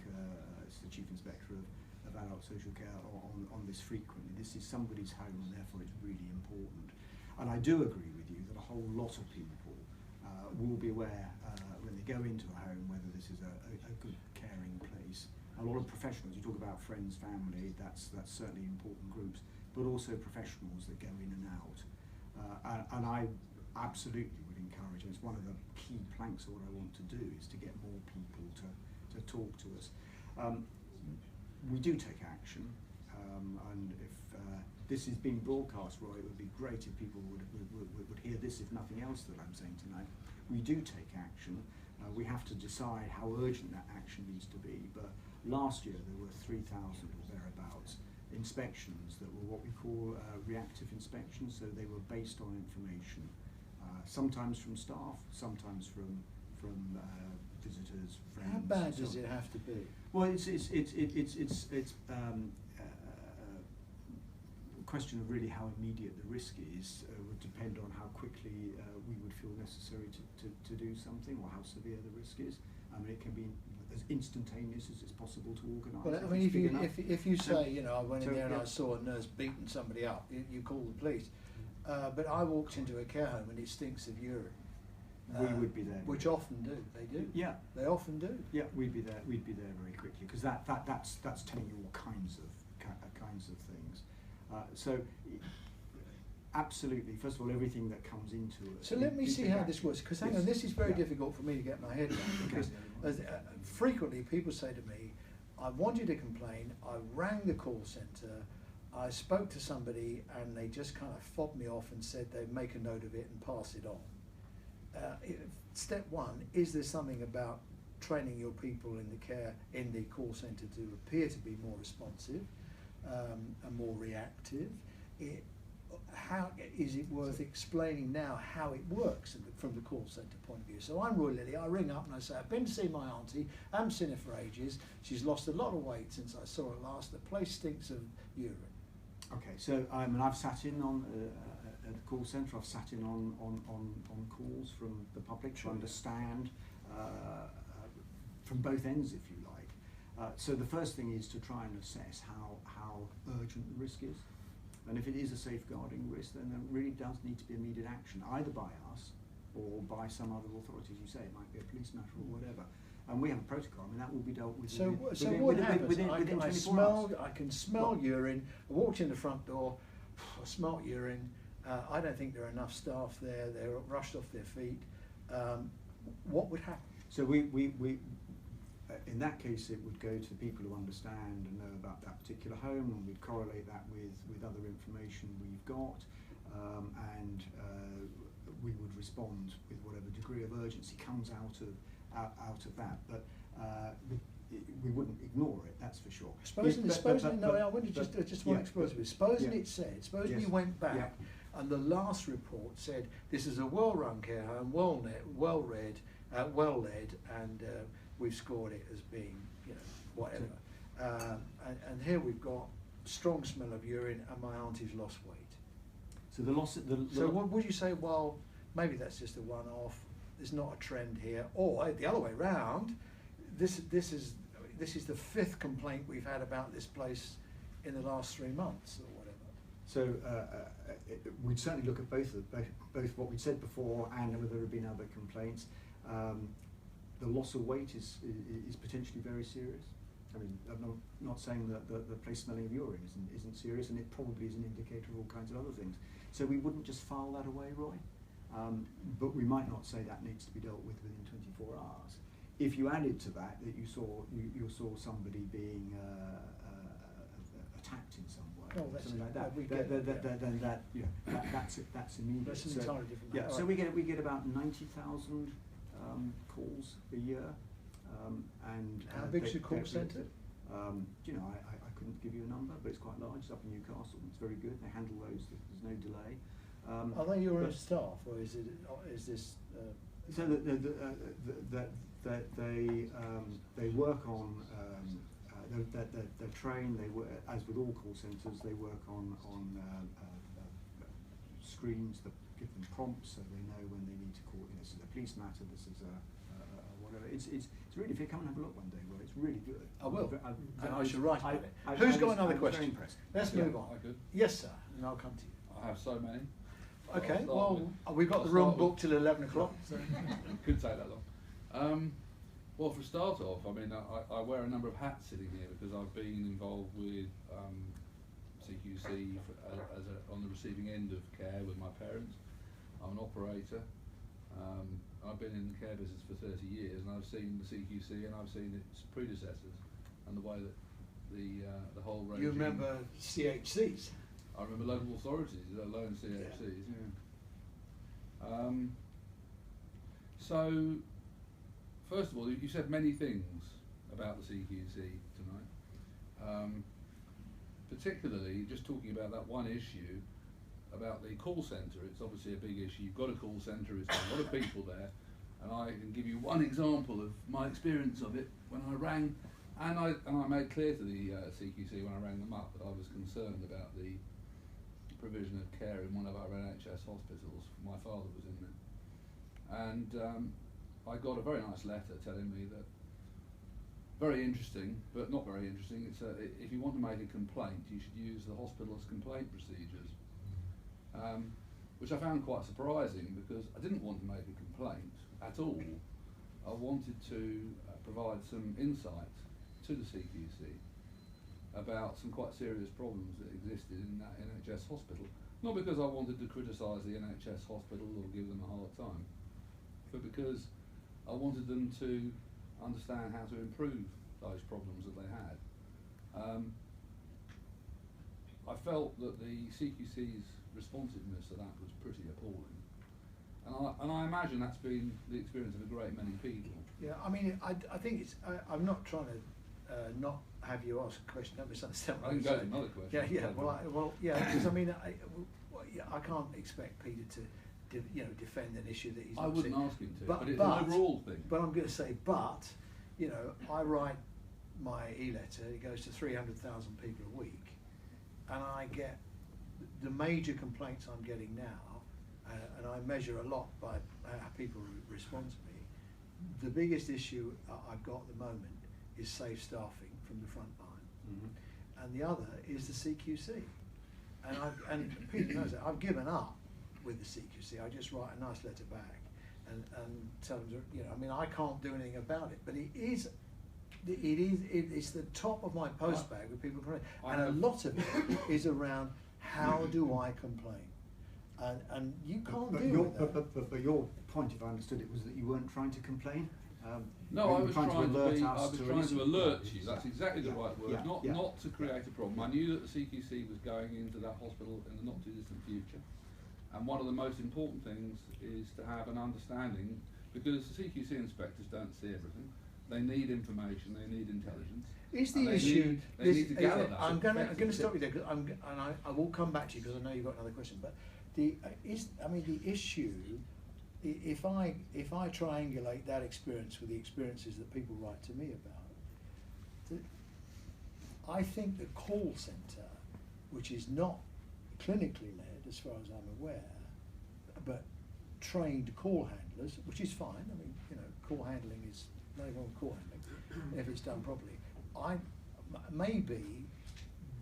as the Chief Inspector of Adult Social Care on this frequently. This is somebody's home, and therefore it's really important. And I do agree with you that a whole lot of people will be aware when they go into a home whether this is a good caring place. A lot of professionals, you talk about friends, family, that's certainly important groups, but also professionals that go in and out. And I absolutely would encourage, and it's one of the key planks of what I want to do, is to get more people to talk to us. We do take action, and if this is being broadcast, Roy, it would be great if people would hear this, if nothing else, that I'm saying tonight. We do take action. We have to decide how urgent that action needs to be, but last year there were 3,000 or thereabouts inspections that were what we call reactive inspections, so they were based on information, sometimes from staff, sometimes from visitors, friends. How bad does it have to be? Well, it's question of really how immediate the risk is would depend on how quickly we would feel necessary to do something, or how severe the risk is. I mean, it can be as instantaneous as it's possible to organise. Well, I mean, if you say, you know, I went in there and I saw a nurse beating somebody up, you call the police. But I walked into a care home and it stinks of urine. We would be there. Which often do. They do. Yeah. They often do. Yeah, we'd be there. We'd be there very quickly, because that's telling you all kinds of things. So absolutely, first of all, everything that comes into it. So let me see how this works, because hang on, this is very difficult for me to get my head around, because frequently people say to me, I wanted to complain, I rang the call centre, I spoke to somebody and they just kind of fobbed me off and said they'd make a note of it and pass it on. Step one, is there something about training your people in the call centre to appear to be more responsive and more reactive? how is it worth explaining now how it works from the call centre point of view? So I'm Roy Lilley. I ring up and I say, I've been to see my auntie. I haven't seen her for ages. She's lost a lot of weight since I saw her last. The place stinks of urine. Okay, so I've sat in on at the call centre. I've sat in on calls from the public to understand from both ends, if you like. So the first thing is to try and assess how urgent the risk is. And if it is a safeguarding risk, then there really does need to be immediate action, either by us or by some other authority, as you say. It might be a police matter or whatever. And we have a protocol. I mean, that will be dealt with What happens? within 24 hours. I can smell urine. I walked in the front door. I smelt urine. I don't think there are enough staff there. They're rushed off their feet. What would happen? So in that case, it would go to the people who understand and know about that particular home, and we'd correlate that with other information we've got, and we would respond with whatever degree of urgency comes out of that. But we wouldn't ignore it, that's for sure. Supposing it said, supposing you went back and the last report said this is a well-run care home, well-led, and we've scored it as being, whatever. And here we've got strong smell of urine, and my auntie's lost weight. So the loss. So what would you say? Well, maybe that's just a one-off. There's not a trend here, or the other way round. This is the 5th complaint we've had about this place in the last 3 months, or whatever. So we'd certainly look at both what we'd said before and whether there have been other complaints. The loss of weight is potentially very serious. I mean, I'm not saying that the place smelling of urine isn't serious, and it probably is an indicator of all kinds of other things. So we wouldn't just file that away, Roy, but we might not say that needs to be dealt with within 24 hours. If you added to that you saw somebody being attacked in some way, something like that, then that's immediate. That's an entirely different yeah. matter. So we get about 90,000 calls a year, and how big's your call centre? I couldn't give you a number, but it's quite large. It's up in Newcastle. It's very good. They handle those. There's no delay. Are they your own staff, or is this? So they work on. They're trained. They work, as with all call centres. They work on screens that give them prompts, so they know when they need to call. This is a police matter. This is a whatever. It's really. If you come and have a look one day, well, it's really good. I will. I should write about it. Who's got another question? Let's move on. Yes, sir. And I'll come to you. I have so many. Okay. Well, we've got the room booked till 11 o'clock. So. Couldn't take that long. Well, for a start off, I mean, I wear a number of hats sitting here because I've been involved with CQC on the receiving end of care with my parents. I'm an operator. I've been in the care business for 30 years, and I've seen the CQC and I've seen its predecessors and the way that the whole regime. You remember CHCs? I remember local authorities, let alone CHCs. Yeah. So, first of all, you said many things about the CQC tonight. Particularly, just talking about that one issue about the call centre. It's obviously a big issue. You've got a call centre, it's got a lot of people there, and I can give you one example of my experience of it when I rang, and I made clear to the CQC when I rang them up that I was concerned about the provision of care in one of our NHS hospitals. My father was in there, and I got a very nice letter telling me that, very interesting, but not very interesting, it's if you want to make a complaint, you should use the hospital's complaint procedures, which I found quite surprising because I didn't want to make a complaint at all. I wanted to provide some insight to the CQC about some quite serious problems that existed in that NHS hospital. Not because I wanted to criticise the NHS hospital or give them a hard time, but because I wanted them to understand how to improve those problems that they had. I felt that the CQC's responsiveness to that was pretty appalling. And I imagine that's been the experience of a great many people. Yeah, I mean, I think it's, I'm not trying to not have you ask a question. Don't misunderstand I what can I'm go to saying. another question. Yeah, yeah. No Well, yeah. Because I mean, I can't expect Peter to, defend an issue that he's. I not wouldn't seen. ask him to, but it's an overall thing. But I'm going to say, I write my e-letter. It goes to 300,000 people a week, and I get the major complaints I'm getting now, and I measure a lot by how people respond to me. The biggest issue I've got at the moment is safe staffing from the front line, and the other is the CQC. And Peter knows that. I've given up with the CQC. I just write a nice letter back and tell them, I can't do anything about it. But it's the top of my post bag with people complaining, and a lot of it is around how do I complain, and you can't do that. But your point, if I understood it, was that you weren't trying to complain. No, I was trying to alert you. That's exactly the right word. Not to create a problem. I knew that the CQC was going into that hospital in the not too distant future, and one of the most important things is to have an understanding, because the CQC inspectors don't see everything. They need information. They need intelligence. Is the issue? They need to gather that. I'm going to stop you there, I will come back to you because I know you've got another question. But the issue. If I triangulate that experience with the experiences that people write to me about, I think the call centre, which is not clinically led as far as I'm aware, but trained call handlers, which is fine. I mean, call handling is no wrong call handling if it's done properly. Maybe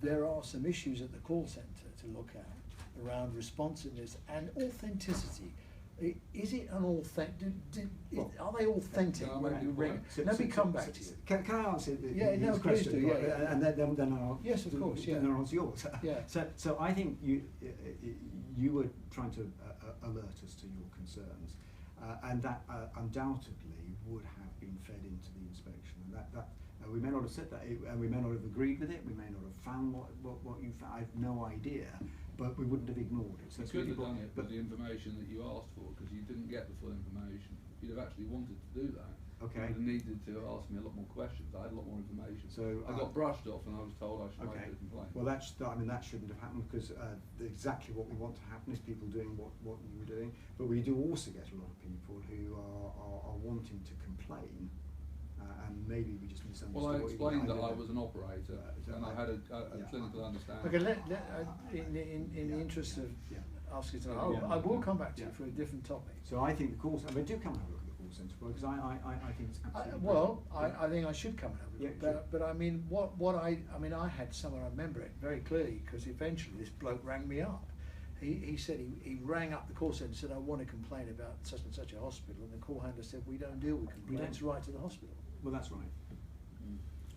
there are some issues at the call centre to look at around responsiveness and authenticity. Is it an authentic? Are they authentic? Let me come back to you. Can I answer his question? Please do. And then I'll. Yes, of course. Yeah. Then I'll answer yours. Yeah. So I think you were trying to alert us to your concerns, and that undoubtedly would have been fed into the inspection, and that we may not have said that, and we may not have agreed with it. We may not have found what you found. I have no idea. But we wouldn't have ignored it. So you could have done it with the information that you asked for, because you didn't get the full information. If you'd have actually wanted to do that, you would have needed to ask me a lot more questions. I had a lot more information. So I got brushed off, and I was told I should make a complaint. Well, that shouldn't have happened, because exactly what we want to happen is people doing what you were doing. But we do also get a lot of people who are wanting to complain. And maybe we just misunderstood. Well, I explained that I was an operator and I had a clinical understanding. Okay, in the interest of asking tonight, I will come back to you for a different topic. So I think the call centre, do come and have a look at the call centre, because I think it's absolutely I think I should come and have a look. But I mean, I had someone, I remember it very clearly, because eventually this bloke rang me up. He said he rang up the call centre and said, I want to complain about such and such a hospital, and the call handler said, we don't deal with complaints, right to the hospital. Well, that's right.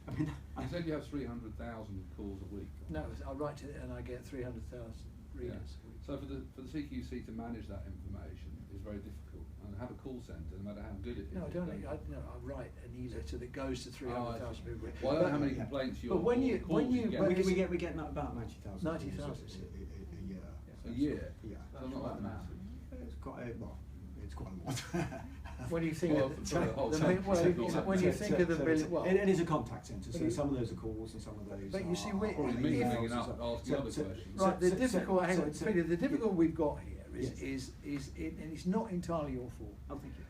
I mean, you said you have 300,000 calls a week. No, I write to it and I get 300,000 readers a week. So for the CQC to manage that information is very difficult. And have a call centre, no matter how good it is. No, I write an e-letter that goes to 300,000 people. Well, I don't know how many complaints you get. We get about 90,000. 90,000 a year. A year? Yeah. So not that massive. It's quite a lot. When you think of the million, it is a contact centre, so some of those are calls and some of those. But you see, probably me ringing up asking other questions. Right, the difficult we've got here is and it's not entirely your fault. Oh, thank you.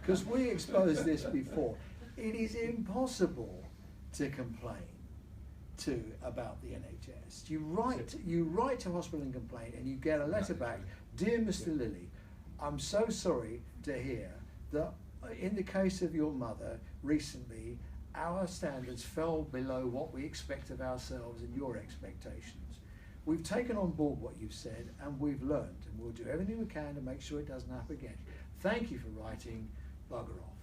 Because we exposed this before. It is impossible to complain about the NHS. You write to hospital and complain, and you get a letter back, dear Mr. Lilley, I'm so sorry to hear that in the case of your mother recently, our standards fell below what we expect of ourselves and your expectations. We've taken on board what you've said, and we've learned, and we'll do everything we can to make sure it doesn't happen again. Thank you for writing, bugger off.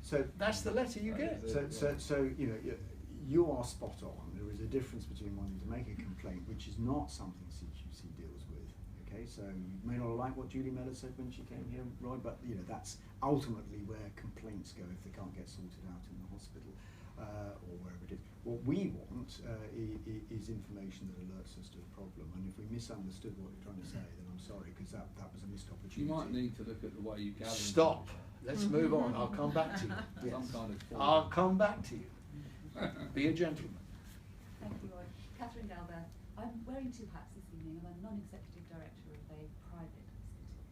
So that's the letter you get. So you are spot on. There is a difference between wanting to make a complaint, which is not something CQC deals with. Okay, so you may not like what Julie Mellor said when she came here, Roy, but that's ultimately where complaints go if they can't get sorted out in the hospital. or wherever it is. What we want is information that alerts us to a problem, and if we misunderstood what you're trying to say, then I'm sorry, because that was a missed opportunity. You might need to look at the way you gather. Stop. Let's move on. I'll come back to you. Yes. Some kind of I'll come back to you. Be a gentleman. Thank you, Roy. Catherine Galbert. I'm wearing two hats this evening. I'm a non-executive director of a private hospital,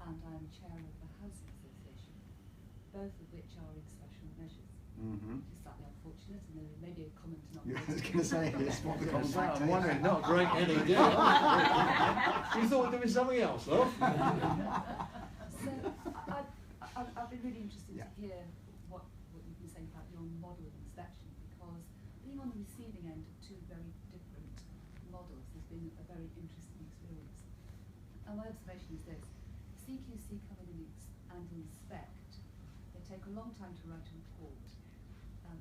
and I'm chair of a housing association, both of which are in special measures. Mm-hmm. Which is slightly unfortunate, and there may be a comment not Yeah, I was made. going to say, yes, what the Yes, contact I'm is. wondering, not great any day. You thought there was something else, love? So I've been really interested Yeah. to hear what you've been saying about your model of inspection, because being on the receiving end of two very different models has been a very interesting experience. And my observation is this: CQC come in and inspect. They take a long time to write a report.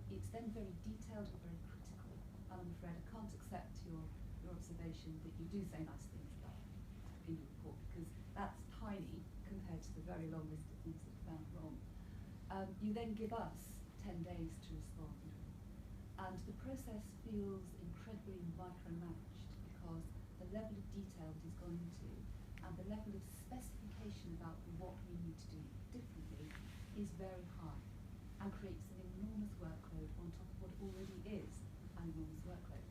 It's then very detailed and very critical. And I'm afraid I can't accept your observation that you do say nice things about in your report, because that's tiny compared to the very long list of things that you found wrong. You then give us 10 days to respond. And the process feels incredibly micromanaged, because the level of detail that is gone into and the level of specification about what we need to do differently is very high, and creates an enormous workload on top of what already is an enormous workload.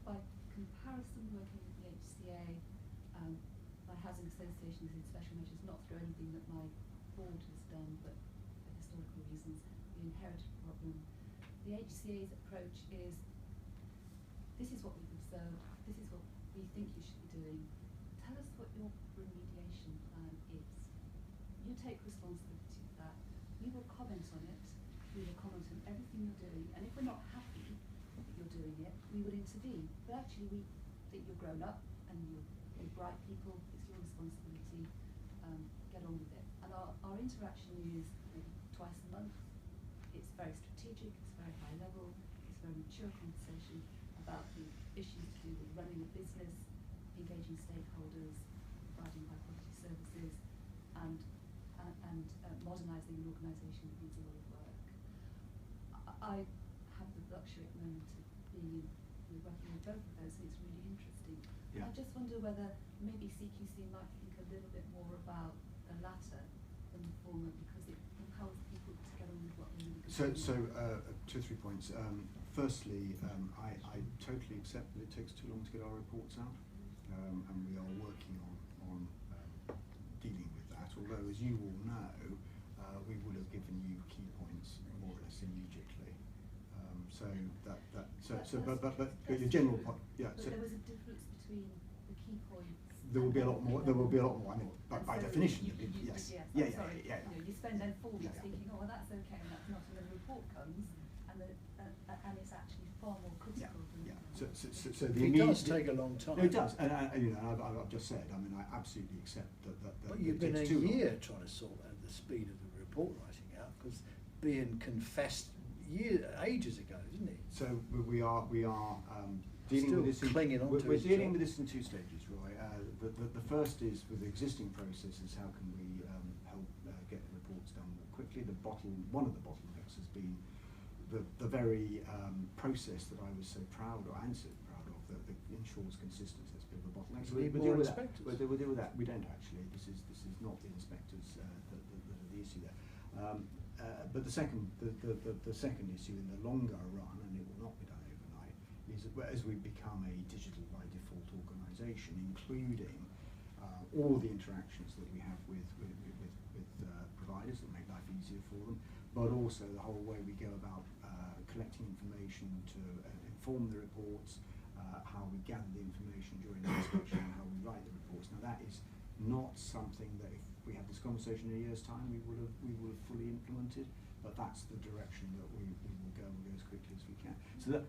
By comparison, working with the HCA, my housing association is in special measures, not through anything that my board has done, but for historical reasons, the inherited problem. The HCA's approach is, this is what we've observed, this is what we think you should be doing, tell us what your remediation plan is. You take responsibility for that, we will comment on it, we will comment on everything you're doing, and if we're not happy that you're doing it, we will intervene. But actually we think you're grown up and you're bright people, it's your responsibility, get on with it. And our interaction is maybe twice a month. It's very strategic, it's very high level, it's very mature conversation about the issues to do with running a business, engaging stakeholders, providing high quality services, and modernising an organisation that needs a lot of work. I have the luxury at the moment of being working with both of those, and it's really interesting. Yeah. I just wonder whether maybe CQC might think a little bit more about the latter than the former, because it compels people to get on with what they really So, do. so 2 or 3 points. Firstly, I totally accept that it takes too long to get our reports out, and we are working on dealing with that. Although, as you all know, we would have given you key points more or less immediately. But your general point, yeah. But So there was a difference between the key points. there will be a lot more. There will be a lot more. I mean, And by so definition, you, yes. yes, Yeah, I'm sorry. yeah. You know, you spend then 4 weeks Yeah. thinking, oh, well, that's okay, and that's not, and then the report comes, and it's actually far more critical than. Yeah. So the It does immediate- take a long time. No, it does, and you know, I've just said. I mean, I absolutely accept that. But it you've been a takes too long. year trying to sort out the speed of the report writing out, because being confessed ages ago, isn't it? So we are dealing Still with this. clinging on to We're his dealing job. with this in 2 stages, Roy. The first is with the existing processes. How can we help get the reports done more quickly? One of the bottlenecks has been the very process that I was so proud of, and so proud of, that ensures consistency. That's a bit of a bottleneck. So We need we'll more deal with that. inspectors. We'll deal with that. We don't actually. This is not the inspectors that are the issue there. But the second issue in the longer run, and it will not be done overnight, is that as we become a digital by default organisation, including all the interactions that we have with providers that make life easier for them, but also the whole way we go about collecting information to inform the reports, how we gather the information during the inspection, and how we write the reports. Now that is not something that if we had this conversation in a year's time we would have fully implemented, but that's the direction that we will go, and we'll go as quickly as we can.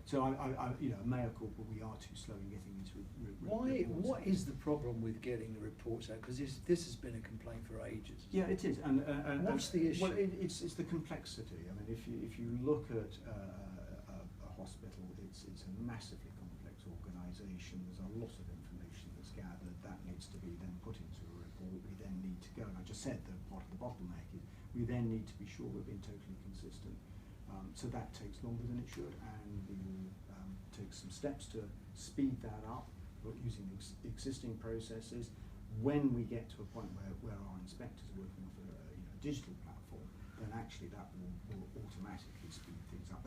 So I you know, mea culpa, we are too slow in getting these reports. What is the problem with getting the reports out? Because this has been a complaint for ages. Yeah, it is. And what's the issue? Well, it's the complexity. I mean, if you look at a hospital, it's a massively complex organisation. There's a lot of information that's gathered that needs to be then put into a report. We then need to go, and I just said that part of the bottleneck is we then need to be sure we're being totally consistent. So that takes longer than it should, and we will take some steps to speed that up using existing processes. When we get to a point where our inspectors are working off a digital platform, then actually that will automatically speed things up.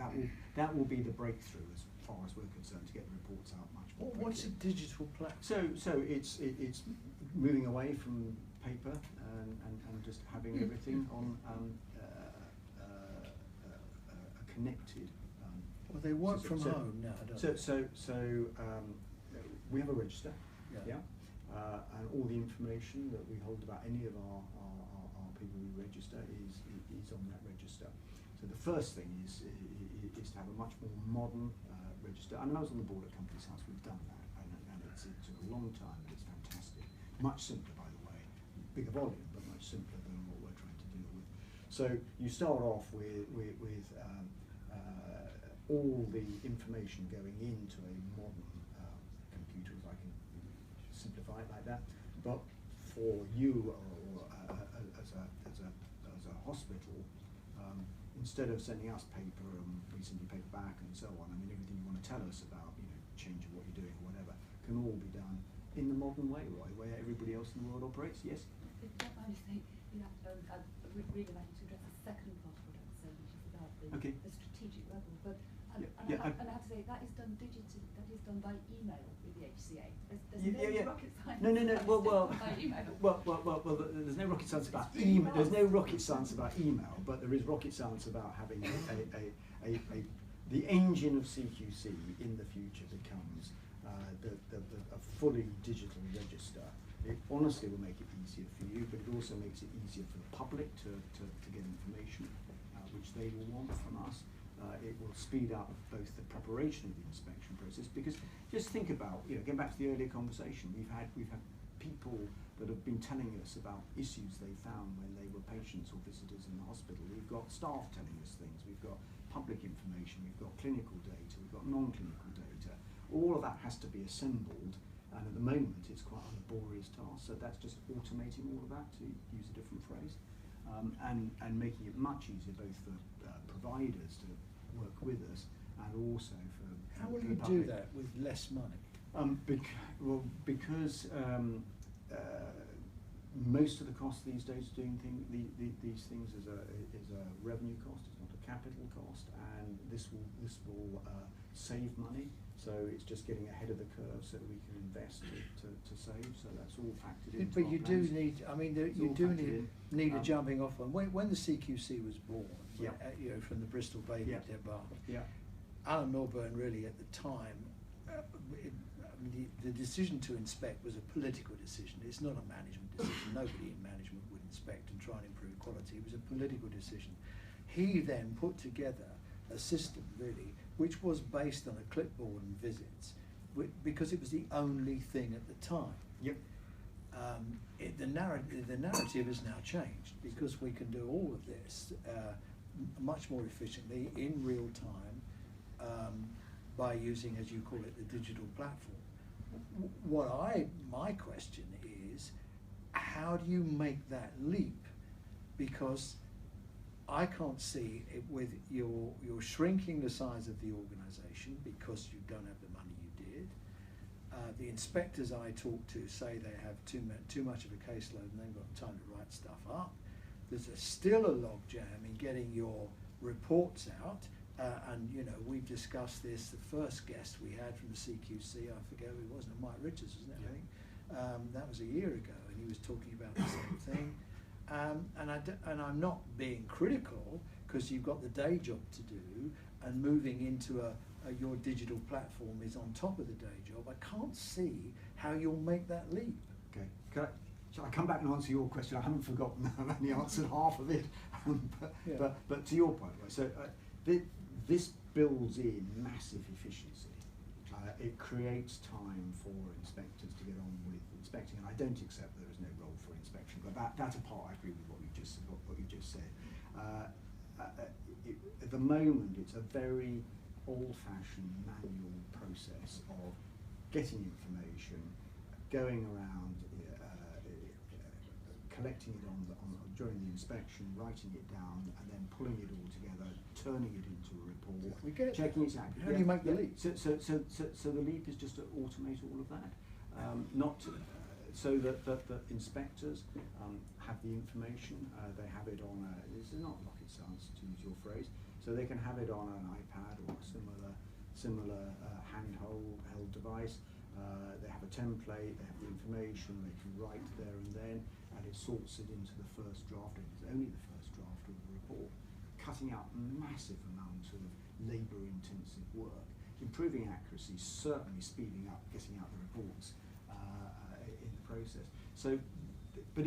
That will be the breakthrough as far as we're concerned, to get the reports out much more quickly. What's a digital platform? So it's moving away from paper and just having everything on a connected. Well, they work from so, home now, don't So they? we have a register, Yeah. and all the information that we hold about any of our people we register is on that register. So the first thing is to have a much more modern register. I mean, I was on the board at Companies House. We've done that, and it took a long time, but it's fantastic. Much simpler, by the way, bigger volume, but much simpler than what we're trying to deal with. So you start off with all the information going into a modern computer, if I can simplify it like that. But for you or as a hospital, instead of sending us paper and we send you paper back and so on, I mean, everything you want to tell us about, changing what you're doing or whatever, can all be done in the modern way, Roy, where everybody else in the world operates. Yes? If you don't mind me saying, I'd really like to address the second part of what I was saying, which is about the strategic level. But I have to say that is done digitally. That is done by email with the HCA. There's no rocket science. No. By email. Well. There's no rocket science about email. There's no rocket science about email, but there is rocket science about having the engine of CQC in the future becomes a fully digital register. It honestly will make it easier for you, but it also makes it easier for the public to get information, which they will want from us. It will speed up both the preparation of the inspection process, because just think about, getting back to the earlier conversation, we've had people that have been telling us about issues they found when they were patients or visitors in the hospital. We've got staff telling us things, we've got public information, we've got clinical data, we've got non-clinical data. All of that has to be assembled, and at the moment it's quite a laborious task, so that's just automating all of that, to use a different phrase, and making it much easier both for providers to work with us and also for How will the you public. do that with less money? Because most of the cost these days doing these things is a revenue cost. It's not a capital cost, and this will save money. So it's just getting ahead of the curve so that we can invest to save. So that's all factored in. But you do need. I mean, you do need a jumping off point. When the CQC was born, from the Bristol baby debacle, Alan Milburn really at the time. The decision to inspect was a political decision. It's not a management decision. Nobody in management would inspect and try and improve quality. It was a political decision. He then put together a system, really, which was based on a clipboard and visits, because it was the only thing at the time. Yep. The narrative has now changed, because we can do all of this much more efficiently in real time by using, as you call it, the digital platform. My question is, how do you make that leap? Because I can't see it with you're shrinking the size of the organisation because you don't have the money you did. The inspectors I talk to say they have too much of a caseload and they've got time to write stuff up. There's still a logjam in getting your reports out. And we've discussed this. The first guest we had from the CQC, I forget who it was, Mike Richards, wasn't it? I think that was a year ago, and he was talking about the same thing. And I'm not being critical, because you've got the day job to do, and moving into your digital platform is on top of the day job. I can't see how you'll make that leap. Okay. Shall I come back and answer your question? I haven't forgotten. I've only answered half of it. But to your point, right? So. This builds in massive efficiency. It creates time for inspectors to get on with inspecting, and I don't accept there is no role for inspection. But that apart, I agree with what you just said. At the moment, it's a very old-fashioned manual process of getting information, going around, collecting it during the inspection, writing it down, and then pulling it all together, turning it into a report, We get it. checking it's accurate. How do you make the leap? So the leap is just to automate all of that, not to, so that inspectors have the information. They have it on this is not rocket science, to use your phrase. So they can have it on an iPad or a similar handheld device. They have a template, they have the information, they can write there and then, and it sorts it into the first draft. It is only the first draft of the report, cutting out massive amounts of labour-intensive work, improving accuracy, certainly speeding up getting out the reports in the process. So, but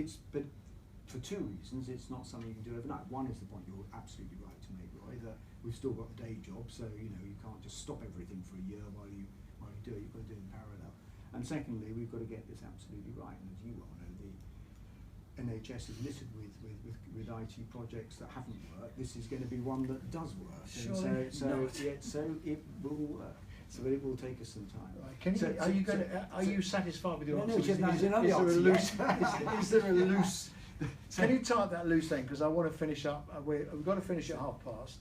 for two reasons, it's not something you can do overnight. One is the point you're absolutely right to make, Roy, that we've still got a day job, so you can't just stop everything for a year while you do it. You've got to do it in parallel. And secondly, we've got to get this absolutely right. And as you well know, the NHS is littered with IT projects that haven't worked. This is going to be one that does work. So it will work. So it will take us some time. Right. Are you satisfied with your answer? Is there a loose? Can you type that loose end, because I want to finish up. We've got to finish at 5:30.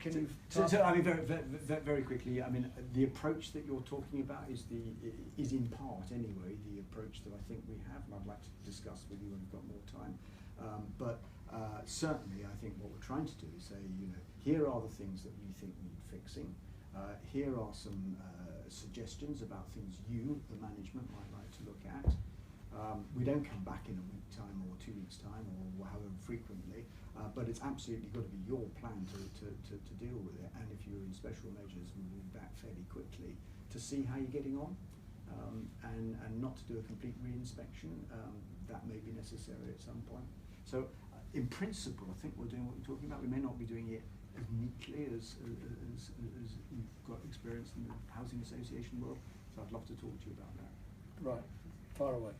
Can you? I mean, very quickly. I mean, the approach that you're talking about is in part anyway the approach that I think we have, and I'd like to discuss with you when we've got more time. But certainly, I think what we're trying to do is say, here are the things that we think need fixing. Here are some suggestions about things you, the management, might like to look at. We don't come back in a week's time or 2 weeks' time or however frequently, but it's absolutely got to be your plan to deal with it. And if you're in special measures, we'll be back fairly quickly to see how you're getting on, and not to do a complete re-inspection. That may be necessary at some point. So in principle, I think we're doing what you're talking about. We may not be doing it as neatly as you've got experience in the housing association world, so I'd love to talk to you about that. Right, far away.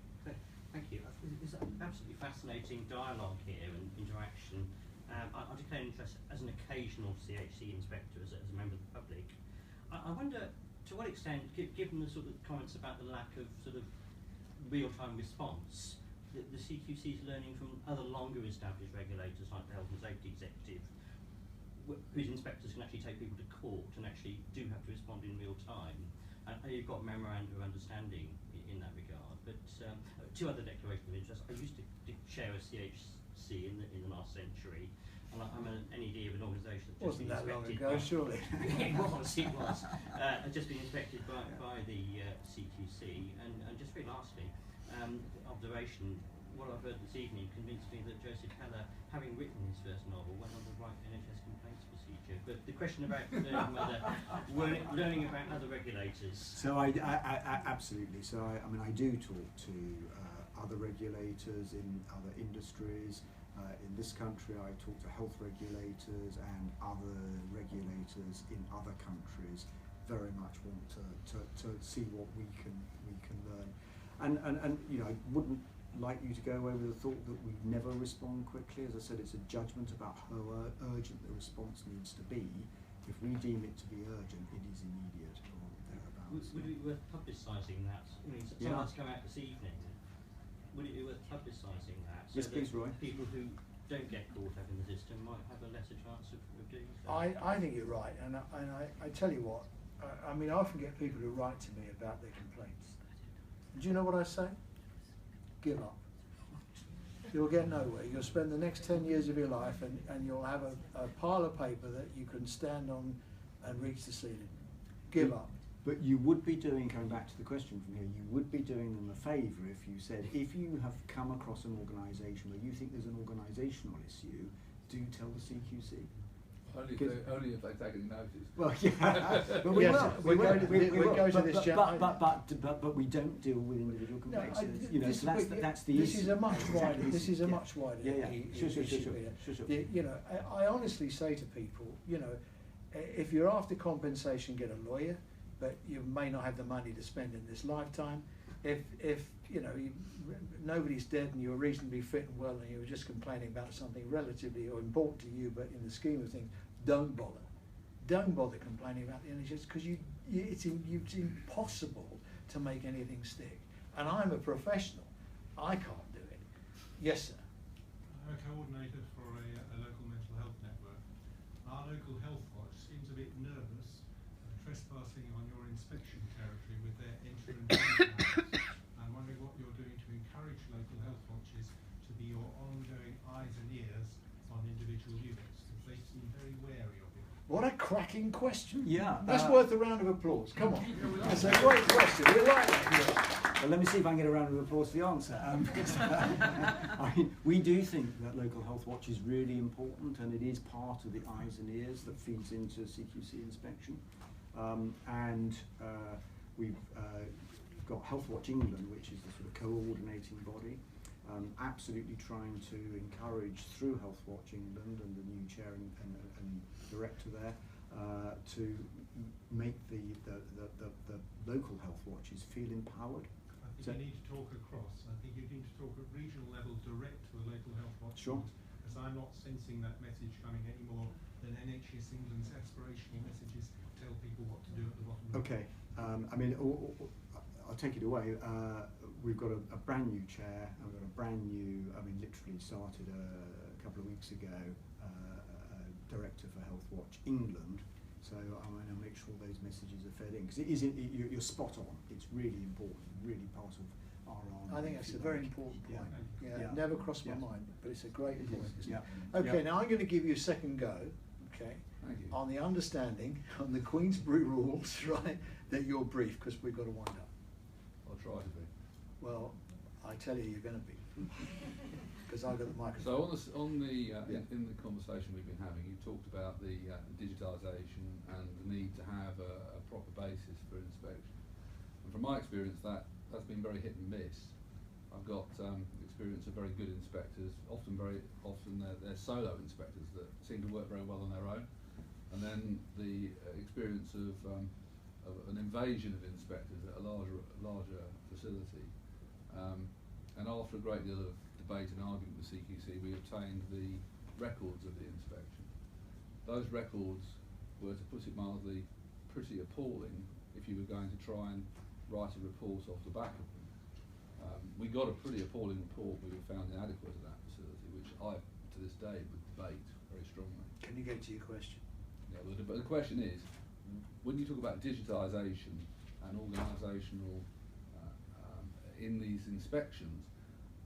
Thank you. There's an absolutely fascinating dialogue here and interaction. I declare an interest as an occasional CHC inspector, as a member of the public. I wonder to what extent, given the sort of comments about the lack of sort of real-time response, the CQC is learning from other longer established regulators like the Health and Safety Executive, whose inspectors can actually take people to court and actually do have to respond in real time. And you've got memorandum of understanding in that regard. But two other declarations of interest. I used to chair a CHC in the last century, and I'm an NED of an organisation that's just been inspected. Wasn't that long ago, surely? It was. Just been inspected by the CQC, and just very lastly, observation. What I've heard this evening convinced me that Joseph Heller, having written his first novel, went on the right NHS complaints procedure. But the question about learning about other regulators. So I absolutely. So I mean, I do talk to other regulators in other industries. In this country, I talk to health regulators and other regulators in other countries. Very much want to see what we can learn, and I wouldn't like you to go away with the thought that we never respond quickly. As I said, it's a judgment about how urgent the response needs to be. If we deem it to be urgent, it is immediate or thereabouts. Would it be worth publicising that? I mean, someone's come out this evening. Would it be worth publicising that? So Yes, please, Roy. People who don't get caught up in the system might have a lesser chance of doing so. I think you're right, and I tell you what, I mean, I often get people who write to me about their complaints. Do you know what I say? Give up. You'll get nowhere. You'll spend the next 10 years of your life and you'll have a pile of paper that you can stand on and reach the ceiling. Give up. But you would be doing, coming back to the question from here, you would be doing them a favour if you said, if you have come across an organisation where you think there's an organisational issue, do tell the CQC. Only if they take any notice. Well, yeah, but we Yes, will. we go to this gentleman. But we don't deal with individual complaints. That's the this issue. is a much wider. This is a much wider. Sure. I honestly say to people, if you're after compensation, get a lawyer, but you may not have the money to spend in this lifetime. If nobody's dead and you're reasonably fit and well and you're just complaining about something relatively important to you, but in the scheme of things, don't bother. Don't bother complaining about the NHS, because it's impossible to make anything stick. And I'm a professional. I can't do it. Yes, sir. I'm a coordinator for a local mental health network. Our local health watch seems a bit nervous trespassing on your inspection territory with their enter and leave. I'm wondering what you're doing to encourage local health watches to be your ongoing eyes and ears on individual units, because they seem very wary of it. What a cracking question. Yeah. That's worth a round of applause. Come on. That's a great question. We like that. Well, let me see if I can get a round of applause for the answer. I mean, we do think that local health watch is really important, and it is part of the eyes and ears that feeds into CQC inspection. We've got Health Watch England, which is the sort of coordinating body, absolutely trying to encourage through Health Watch England and the new chair and director there to make the local health watches feel empowered. I think you need to talk across. I think you need to talk at regional level direct to the local health watch. Sure. Because I'm not sensing that message coming any more than NHS England's aspirational messages tell people what to do at the bottom. Okay. I mean, I'll take it away. We've got a brand new chair, and we've got a brand new, I mean, literally started a couple of weeks ago, director for Health Watch England. So I'm going to make sure those messages are fed in, because it is, you're spot on. It's really important, really part of our arm. I think that's a very important point. Yeah. Never crossed my mind, but it's a great point. Yeah. Okay, now I'm going to give you a second go, okay, on the understanding, on the Queensbury rules, right, that you're brief, because we've got to wind up. I'll try to be. Well, I tell you, you're going to be. Because I've got the microphone. So in the conversation we've been having, you talked about the digitisation and the need to have a proper basis for inspection. And from my experience, that's been very hit and miss. I've got experience of very good inspectors. Often they're solo inspectors that seem to work very well on their own, and then the experience of an invasion of inspectors at a larger facility. And after a great deal of debate and argument with CQC, we obtained the records of the inspection. Those records were, to put it mildly, pretty appalling if you were going to try and write a report off the back of them. We got a pretty appalling report. We were found inadequate at that facility, which I, to this day, would debate very strongly. Can you get to your question? Yeah, well, but the question is, when you talk about digitisation and organisational in these inspections,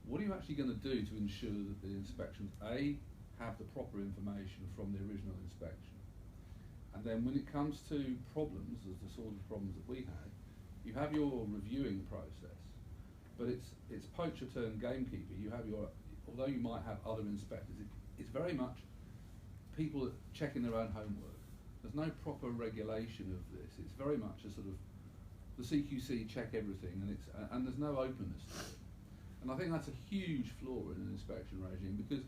what are you actually going to do to ensure that the inspections, A, have the proper information from the original inspection? And then when it comes to problems, as the sort of problems that we had, you have your reviewing process, but it's poacher turn gamekeeper. You have your, although you might have other inspectors, it's very much people checking their own homework. There's no proper regulation of this. It's very much a sort of, the CQC check everything, and there's no openness to it. And I think that's a huge flaw in an inspection regime, because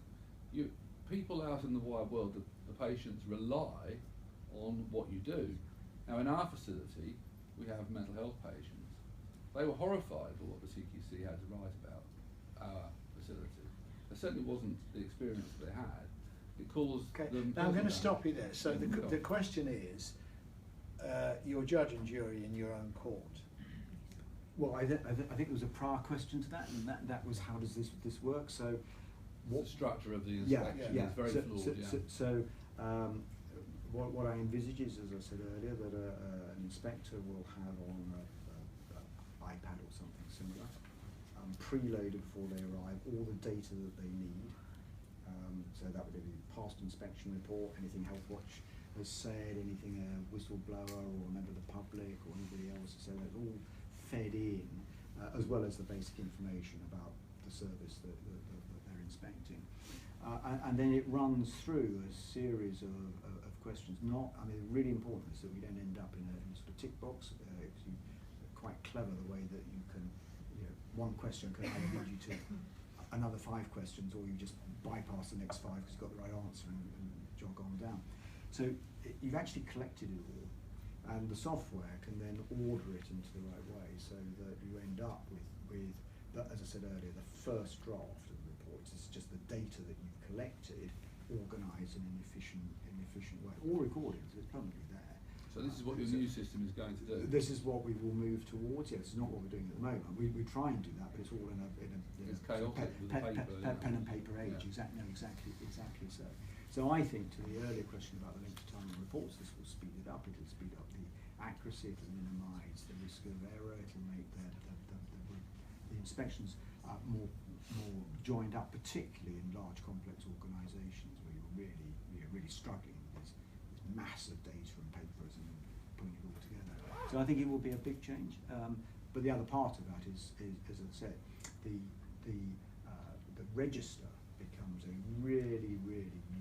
people out in the wide world, the patients rely on what you do. Now in our facility, we have mental health patients. They were horrified by what the CQC had to write about our facility. It certainly wasn't the experience they had. It caused them... Now I'm going to stop you there. So the question is, you're judge and jury in your own court. Well, I think there was a prior question to that, and that was, how does this work? So, what the structure of the inspection is very flawed. What I envisage is, as I said earlier, that an inspector will have on an iPad or something similar, preloaded before they arrive, all the data that they need. So that would be past inspection report, anything Health Watch has said, anything a whistleblower or a member of the public or anybody else has said, that's all fed in, as well as the basic information about the service that they're inspecting. And then it runs through a series of questions. Really important is that we don't end up in a sort of tick box. It's quite clever the way that you can, one question can either lead you to another 5 questions, or you just bypass the next 5 because you've got the right answer and jog on down. So you've actually collected it all, and the software can then order it into the right way, so that you end up with as I said earlier, the first draft of the reports is just the data that you've collected, organised in an efficient way, all recorded, so it's permanently there. So So this is what your new system is going to do? This is what we will move towards. Yes, it's not what we're doing at the moment. We try and do that, but it's all in a It's chaotic with the paper, pen and paper age. Yeah. Exactly so. So I think, to the earlier question about the length of time of reports, this will speed it up. It'll speed up the accuracy. It'll minimise the risk of error. It'll make the inspections more joined up, particularly in large complex organisations where you're really struggling with this massive data and papers and putting it all together. So I think it will be a big change. But the other part of that is as I said, the register becomes a really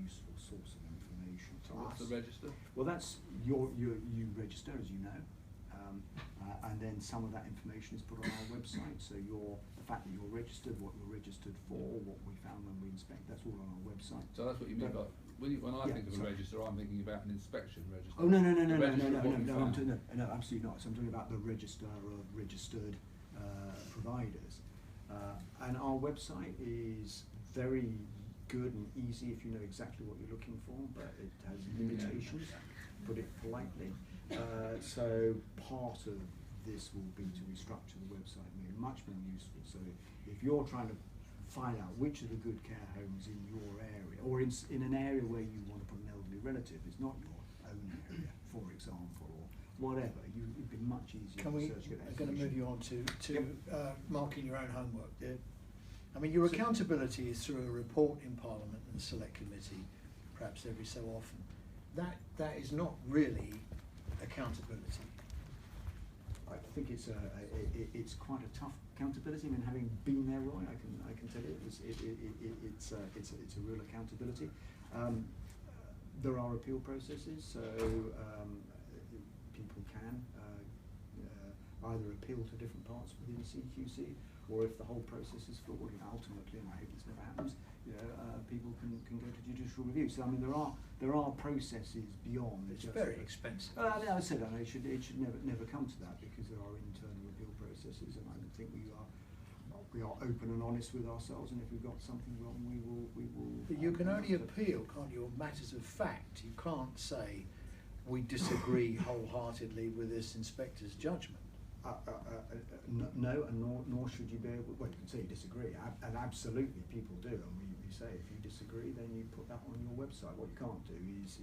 useful source of information to What's us. the register? Well, that's you register, as you know, and then some of that information is put on our website. So the fact that you're registered, what you're registered for, what we found when we inspect, that's all on our website. So that's what you mean by when I think of a sorry. register, I'm thinking about an inspection register. Oh no, The register of what you found. no, absolutely not. So I'm talking about the register of registered providers, and our website is very good and easy if you know exactly what you're looking for, but it has limitations, put it politely. So part of this will be to restructure the website, make it much more useful. So if you're trying to find out which are the good care homes in your area, or in an area where you want to put an elderly relative, it's not your own area, for example, or whatever, it'd be much easier Can to we, search. I'm going to move you on to marking your own homework there. I mean, your accountability is through a report in Parliament and select committee, perhaps every so often. That is not really accountability. I think it's quite a tough accountability. I mean, having been there, Roy, I can tell you it's a real accountability. There are appeal processes, so people can either appeal to different parts within CQC, or if the whole process is flawed, and ultimately, and I hope this never happens, people can go to judicial review. So I mean, there are processes beyond. It's very expensive. I said that it should never come to that, because there are internal appeal processes, and I think we are open and honest with ourselves. And if we've got something wrong, we will. But you can only appeal, can't you, on matters of fact. You can't say we disagree wholeheartedly with this inspector's judgment. No, and nor should you be able. Well, you can say you disagree, and absolutely people do, and we say if you disagree, then you put that on your website. What you can't do is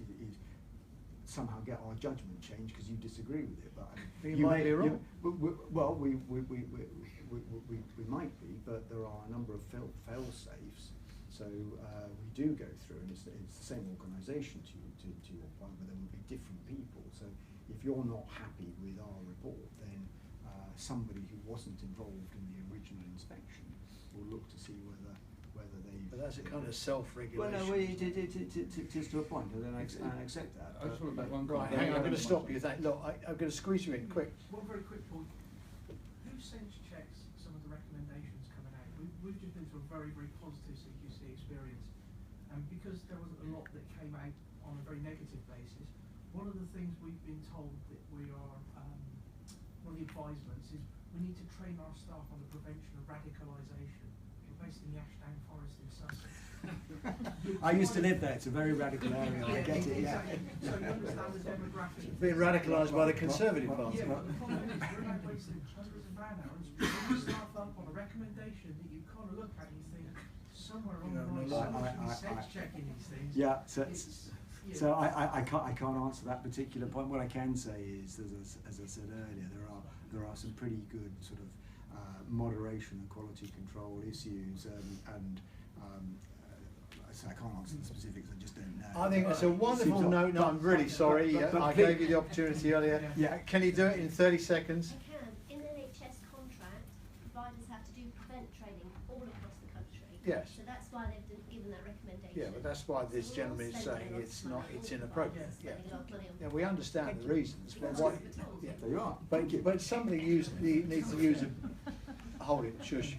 somehow get our judgment changed because you disagree with it. But you might be wrong. Well, we might be, but there are a number of fail safes. So we do go through, and it's the same organisation to your point, but there will be different people. So if you're not happy with our report, then somebody who wasn't involved in the original inspection will look to see whether they. But that's a kind of self-regulation. Well, no, it is to a point, and then I accept that. I just want to make one Right, comment. hang on, I'm going to stop you. Look, I'm going to squeeze you in quick. One very quick point. Who sense checks some of the recommendations coming out? We've just been through a very positive CQC experience, and because there was a lot that came out on a very negative basis, one of the things we've been told that we are, one of the advisements is we need to train our staff on the prevention of radicalisation. We're based in the Ashdown Forest in Sussex. I used to live there. It's a very radical area. I get it. Yeah. Exactly. So you understand the demographic. It's being radicalised by the Conservative Party. Yeah, but the problem is we're now wasting hundreds of man hours putting staff up on a recommendation that you kind of look at and you think somewhere along the line someone should be sense checking these things. Yeah. So I can't answer that particular point. What I can say is, as I said earlier, there are some pretty good sort of moderation and quality control issues, and so I can't answer the specifics. I just don't know. I think that's a wonderful note. No, I'm really sorry. I gave you the opportunity earlier. Yeah. Can you do it in 30 seconds? I can. In the NHS contract, providers have to do prevent training all across the country. Yes. So that's why they've given that recommendation. Yeah, but that's why this So we're gentleman is spending saying a lot it's of not. money. It's inappropriate. We're spending a lot of money on Yeah, we understand the reasons. But what? Yeah. There you are. But somebody needs to use hold it, shush.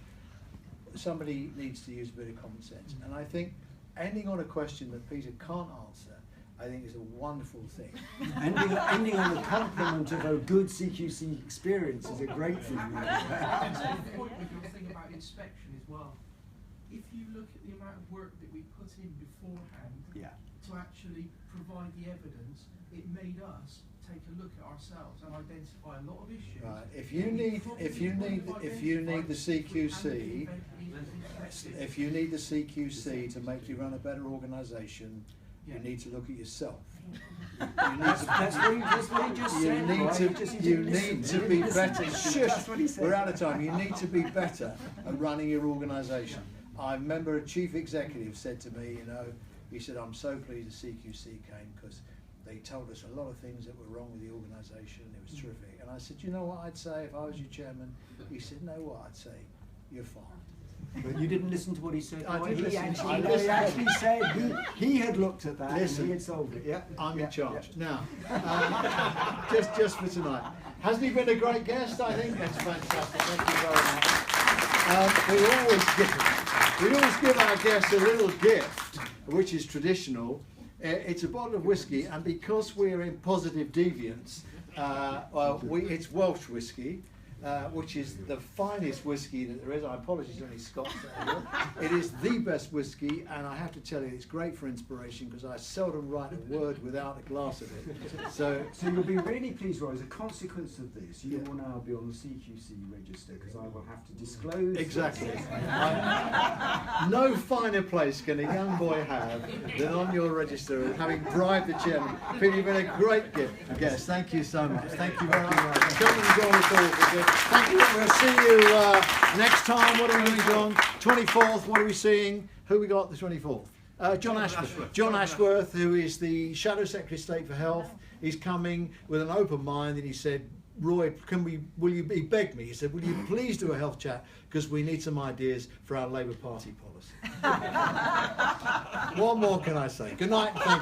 Somebody needs to use a bit of common sense, and I think ending on a question that Peter can't answer, I think is a wonderful thing. ending on the compliment of a good CQC experience is a great thing. Point with your thing about inspection as well. If you look at the amount of work that we put in beforehand Yeah. to actually provide the evidence, it made us take take a look at ourselves and identify a lot of issues. Right. If you need the CQC, if you need the CQC to make you run a better organisation, you need to look at yourself. That's what he just said. You need to be better. Shush, we're out of time. You need to be better at running your organisation. I remember a chief executive said to me, he said, I'm so pleased the CQC came because they told us a lot of things that were wrong with the organisation. It was terrific. And I said, you know what I'd say if I was your chairman? He said, no, what I'd say? You're fine. But you didn't listen to what he said. I did He listen. actually said he had looked at that and he had solved it. Yeah, I'm in charge. Yeah. Now, just for tonight. Hasn't he been a great guest? I think that's fantastic. Thank you very much. We always give our guests a little gift, which is traditional. It's a bottle of whiskey, and because we're in Positive Deviance, it's Welsh whiskey. Which is the finest whiskey that there is. I apologise to any Scots out here. It is the best whiskey, and I have to tell you, it's great for inspiration because I seldom write a word without a glass of it. So you'll be really pleased, Roy. As a consequence of this, you will now be on the CQC register because I will have to disclose. Exactly. No finer place can a young boy have than on your register, having bribed the chairman. Peter, you've been a great guest. Thank you so much. Thank you very much. Come and join us all for good. Thank you. We'll see you next time. What are we doing, John? 24th. What are we seeing? Who we got the 24th? John Ashworth. John Ashworth, who is the Shadow Secretary of State for Health. He's coming with an open mind, and he said, Roy, he begged me, he said, will you please do a health chat because we need some ideas for our Labour Party policy. What more can I say? Good night. Thank you.